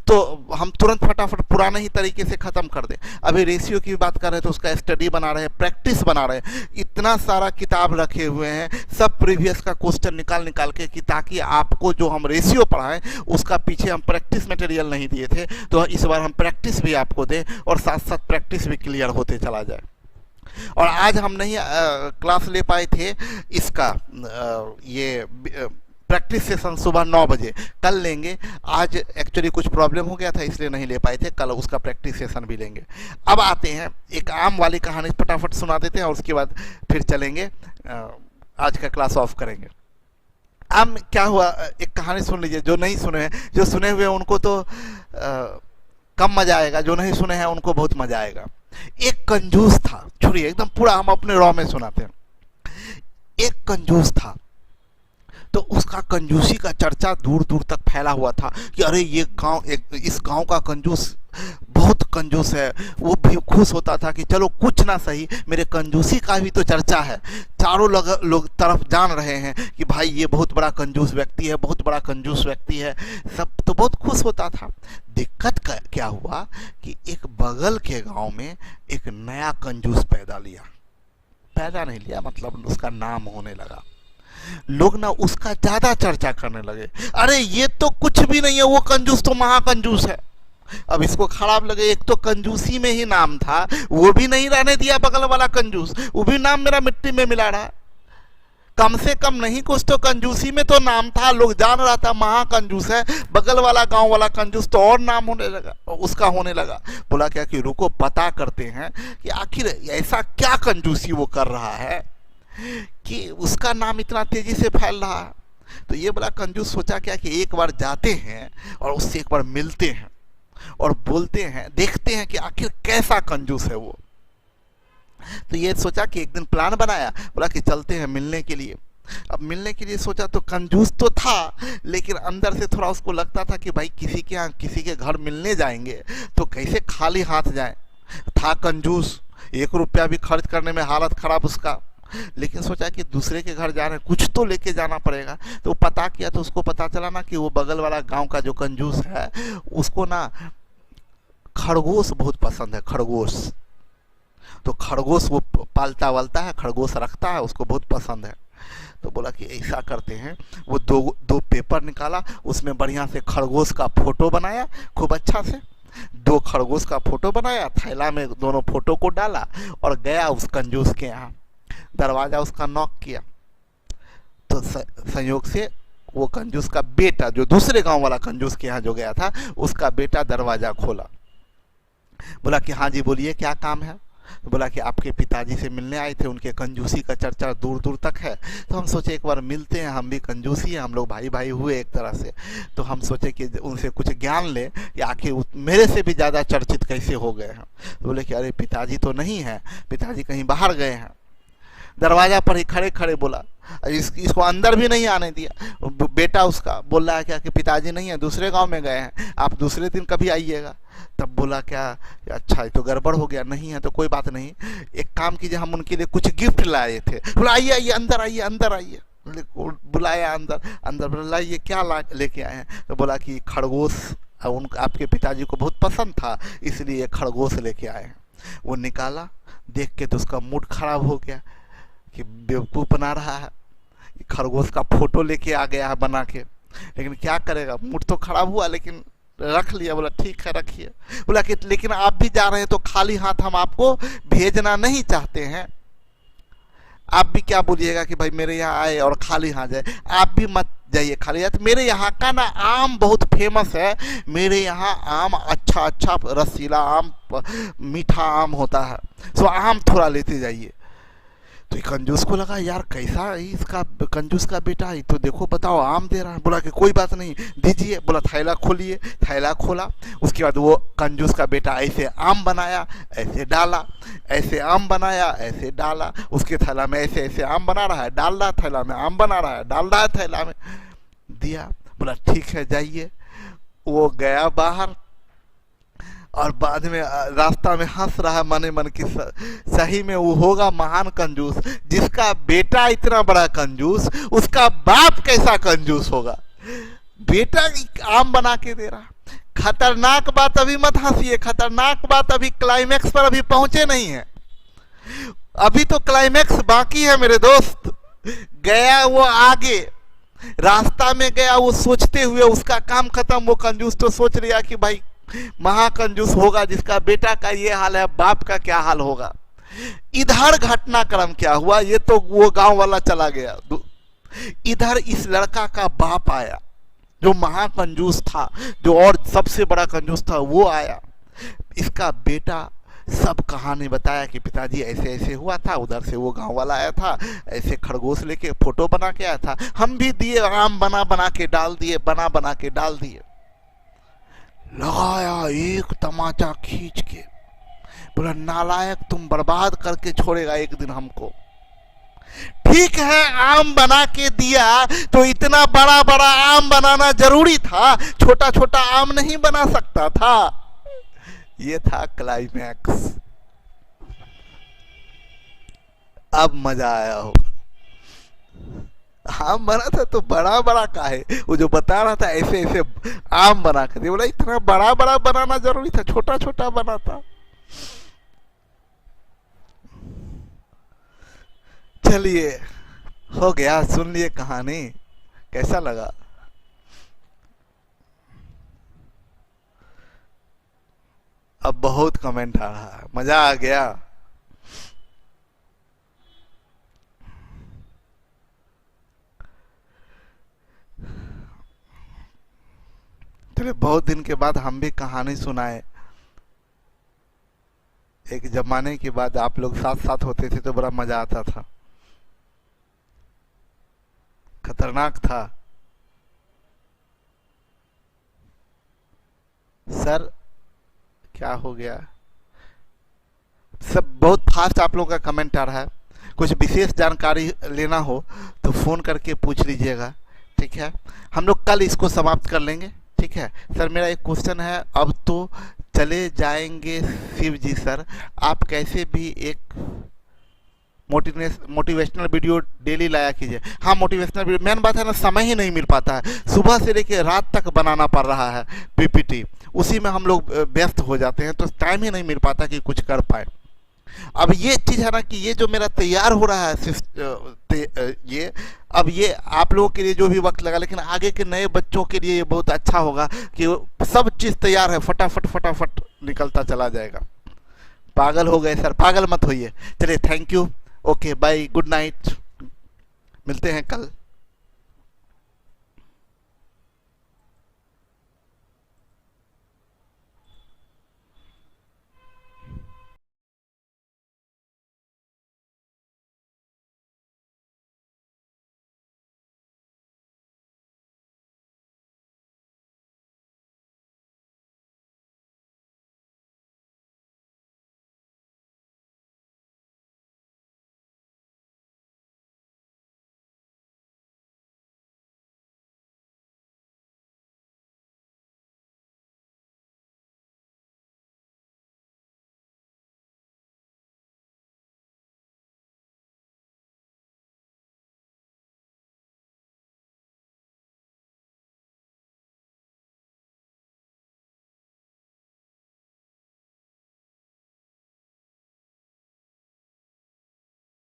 तो हम तुरंत फटाफट पुराने ही तरीके से ख़त्म कर दें। अभी रेशियो की बात कर रहे हैं तो उसका स्टडी बना रहे हैं, प्रैक्टिस बना रहे हैं। इतना सारा किताब रखे हुए हैं, सब प्रीवियस का क्वेश्चन निकाल निकाल के, कि ताकि आपको जो हम रेशियो पढ़ाएं उसका पीछे हम प्रैक्टिस मटेरियल नहीं दिए थे, तो इस बार हम प्रैक्टिस भी आपको दें और साथ साथ प्रैक्टिस भी क्लियर होते चला जाए। और आज हम नहीं क्लास ले पाए थे इसका ये प्रैक्टिस सेशन सुबह 9 बजे, कल लेंगे। आज एक्चुअली कुछ प्रॉब्लम हो गया था इसलिए नहीं ले पाए थे, कल उसका प्रैक्टिस सेशन भी लेंगे। अब आते हैं एक आम वाली कहानी फटाफट सुना देते हैं और उसके बाद फिर चलेंगे, आज का क्लास ऑफ करेंगे। अब क्या हुआ, एक कहानी सुन लीजिए। जो नहीं सुने हैं, जो सुने हुए हैं उनको तो कम मजा आएगा, जो नहीं सुने हैं उनको बहुत मजा आएगा। एक कंजूस था, छोड़िए एकदम पूरा हम अपने रॉ में सुनाते हैं। एक कंजूस था, तो उसका कंजूसी का चर्चा दूर दूर तक फैला हुआ था कि अरे ये गांव, इस गांव का कंजूस बहुत कंजूस है। वो भी खुश होता था कि चलो कुछ ना सही मेरे कंजूसी का भी तो चर्चा है, चारों लोग तरफ जान रहे हैं कि भाई ये बहुत बड़ा कंजूस व्यक्ति है, बहुत बड़ा कंजूस व्यक्ति है, सब तो बहुत खुश होता था। दिक्कत क्या हुआ कि एक बगल के गांव में एक नया कंजूस पैदा नहीं लिया, मतलब उसका नाम होने लगा। लोग ना उसका ज्यादा चर्चा करने लगे, अरे ये तो कुछ भी नहीं है, वो कंजूस तो महाकंजूस है। अब इसको खराब लगे, एक तो कंजूसी में ही नाम था, वो भी नहीं रहने दिया बगल वाला कंजूस, वो भी नाम मेरा मिट्टी में मिला रहा। कम से कम नहीं कुछ तो कंजूसी में तो नाम था, लोग जान रहा था महाकंजूस है। बगल वाला गांव वाला कंजूस तो और नाम होने लगा, उसका होने लगा। बोला क्या कि रुको पता करते हैं कि आखिर ऐसा क्या कंजूसी वो कर रहा है कि उसका नाम इतना तेजी से फैल रहा है। तो ये बड़ा कंजूस सोचा क्या कि एक बार जाते हैं और उससे एक बार मिलते हैं और बोलते हैं, देखते हैं कि आखिर कैसा कंजूस है वो। तो ये सोचा कि एक दिन प्लान बनाया, बोला कि चलते हैं मिलने के लिए। अब मिलने के लिए सोचा तो कंजूस तो था, लेकिन अंदर से थोड़ा उसको लगता था कि भाई किसी के यहाँ किसी के घर मिलने जाएंगे तो कैसे खाली हाथ जाए। था कंजूस, 1 रुपया भी खर्च करने में हालत खराब उसका, लेकिन सोचा कि दूसरे के घर जा रहे हैं, कुछ तो लेके जाना पड़ेगा। तो पता किया तो उसको पता चला ना कि वो बगल वाला गांव का जो कंजूस है उसको ना खरगोश बहुत पसंद है, खरगोश। तो खरगोश वो पालता वालता है, खरगोश रखता है, उसको बहुत पसंद है। तो बोला कि ऐसा करते हैं, वो दो पेपर निकाला, उसमें बढ़िया से खरगोश का फोटो बनाया, खूब अच्छा से 2 खरगोश का फोटो बनाया, थैला में दोनों फोटो को डाला और गया उस कंजूस के यहाँ। दरवाजा उसका नॉक किया तो संयोग से वो कंजूस का बेटा, जो दूसरे गांव वाला कंजूस के यहाँ जो गया था, उसका बेटा दरवाजा खोला। बोला कि हाँ जी बोलिए क्या काम है। तो बोला कि आपके पिताजी से मिलने आए थे, उनके कंजूसी का चर्चा दूर दूर तक है, तो हम सोचे एक बार मिलते हैं, हम भी कंजूसी हैं, हम लोग भाई भाई हुए एक तरह से। तो हम सोचे कि उनसे कुछ ज्ञान ले या आखिर मेरे से भी ज़्यादा चर्चित कैसे हो गए हैं। तो बोले कि अरे पिताजी तो नहीं है, पिताजी कहीं बाहर गए हैं। दरवाजा पर ही खड़े खड़े बोला, इसको अंदर भी नहीं आने दिया। बेटा उसका बोल रहा है क्या कि पिताजी नहीं है, दूसरे गांव में गए हैं, आप दूसरे दिन कभी आइएगा। तब बोला क्या अच्छा तो गड़बड़ हो गया, नहीं है तो कोई बात नहीं, एक काम कीजिए, हम उनके लिए कुछ गिफ्ट लाए थे। बोला आइए आइए अंदर आइए अंदर आइए। बुलाया अंदर, अंदर बोला ये क्या लेके आए हैं। तो बोला कि खरगोश आपके पिताजी को बहुत पसंद था, इसलिए खरगोश लेके आए हैं। वो निकाला, देख के तो उसका मूड खराब हो गया कि बेवकूफ़ बना रहा है, खरगोश का फोटो लेके आ गया है बना के। लेकिन क्या करेगा, मूड तो खराब हुआ लेकिन रख लिया। बोला ठीक है रखिए। बोला कि लेकिन आप भी जा रहे हैं तो खाली हाथ हम आपको भेजना नहीं चाहते हैं। आप भी क्या बोलिएगा कि भाई मेरे यहाँ आए और खाली हाथ जाए, आप भी मत जाइए खाली हाथ। मेरे यहाँ का ना आम बहुत फेमस है, मेरे यहाँ आम अच्छा अच्छा रसीला आम, मीठा आम होता है, सो आम थोड़ा लेते जाइए। तो कंजूस को लगा यार कैसा इसका कंजूस का बेटा है, तो देखो बताओ आम दे रहा है। बोला कि कोई बात नहीं दीजिए। बोला थैला खोलिए, थैला खोला। उसके बाद वो कंजूस का बेटा ऐसे आम बनाया, ऐसे डाला, ऐसे आम बनाया, ऐसे डाला। उसके थैला में ऐसे ऐसे आम बना रहा है, डाल रहा है थैला में, आम बना रहा है, डाल रहा है थैला में, दिया। बोला ठीक है जाइए। वो गया बाहर और बाद में रास्ता में हंस रहा मने मन की, सही में वो होगा महान कंजूस। जिसका बेटा इतना बड़ा कंजूस, उसका बाप कैसा कंजूस होगा। बेटा आम बना के दे रहा। खतरनाक बात अभी मत हंसिए, खतरनाक बात अभी क्लाइमैक्स पर अभी पहुंचे नहीं है, अभी तो क्लाइमैक्स बाकी है मेरे दोस्त। गया वो आगे, रास्ता में गया वो सोचते हुए, उसका काम खत्म। वो कंजूस तो सोच लिया कि भाई महाकंजूस होगा जिसका बेटा का ये हाल है, बाप का क्या हाल होगा। इधर घटनाक्रम क्या हुआ, ये तो वो गांव वाला चला गया, इधर इस लड़का का बाप आया जो महाकंजूस था, जो और सबसे बड़ा कंजूस था, वो आया। इसका बेटा सब कहानी बताया कि पिताजी ऐसे ऐसे हुआ था, उधर से वो गांव वाला आया था, ऐसे खरगोश लेके फोटो बना के आया था, हम भी दिए, आम बना बना के डाल दिए, बना बना के डाल दिए। लगाया एक तमाचा खींच के, बोला नालायक तुम बर्बाद करके छोड़ेगा एक दिन हमको। ठीक है आम बना के दिया तो इतना बड़ा बड़ा आम बनाना जरूरी था, छोटा छोटा आम नहीं बना सकता था। ये था क्लाइमैक्स। अब मजा आया होगा। आम बना था तो बड़ा बड़ा का है, वो जो बता रहा था ऐसे ऐसे आम बना कर, बोला इतना बड़ा बड़ा बनाना जरूरी था, छोटा छोटा बना था। चलिए हो गया, सुन लिए कहानी, कैसा लगा। अब बहुत कमेंट आ रहा है, मजा आ गया। चलिए बहुत दिन के बाद हम भी कहानी सुनाए। एक जमाने के बाद आप लोग साथ साथ होते थे तो बड़ा मजा आता था। खतरनाक था सर, क्या हो गया। सब बहुत फास्ट आप लोगों का कमेंट आ रहा है। कुछ विशेष जानकारी लेना हो तो फोन करके पूछ लीजिएगा, ठीक है। हम लोग कल इसको समाप्त कर लेंगे, ठीक है। सर मेरा एक क्वेश्चन है, अब तो चले जाएंगे शिव जी सर, आप कैसे भी एक मोटिवेशनल वीडियो डेली लाया कीजिए। हाँ मोटिवेशनल वीडियो, मेन बात है ना समय ही नहीं मिल पाता है, सुबह से लेकर रात तक बनाना पड़ रहा है पीपीटी, उसी में हम लोग व्यस्त हो जाते हैं, तो टाइम ही नहीं मिल पाता कि कुछ कर पाए। अब ये चीज़ है ना कि ये जो मेरा तैयार हो रहा है ये, अब ये आप लोगों के लिए जो भी वक्त लगा, लेकिन आगे के नए बच्चों के लिए ये बहुत अच्छा होगा कि सब चीज़ तैयार है, फटाफट फटाफट निकलता चला जाएगा। पागल हो गए सर, पागल मत होइए। चलिए thank you, okay bye, good night, मिलते हैं कल।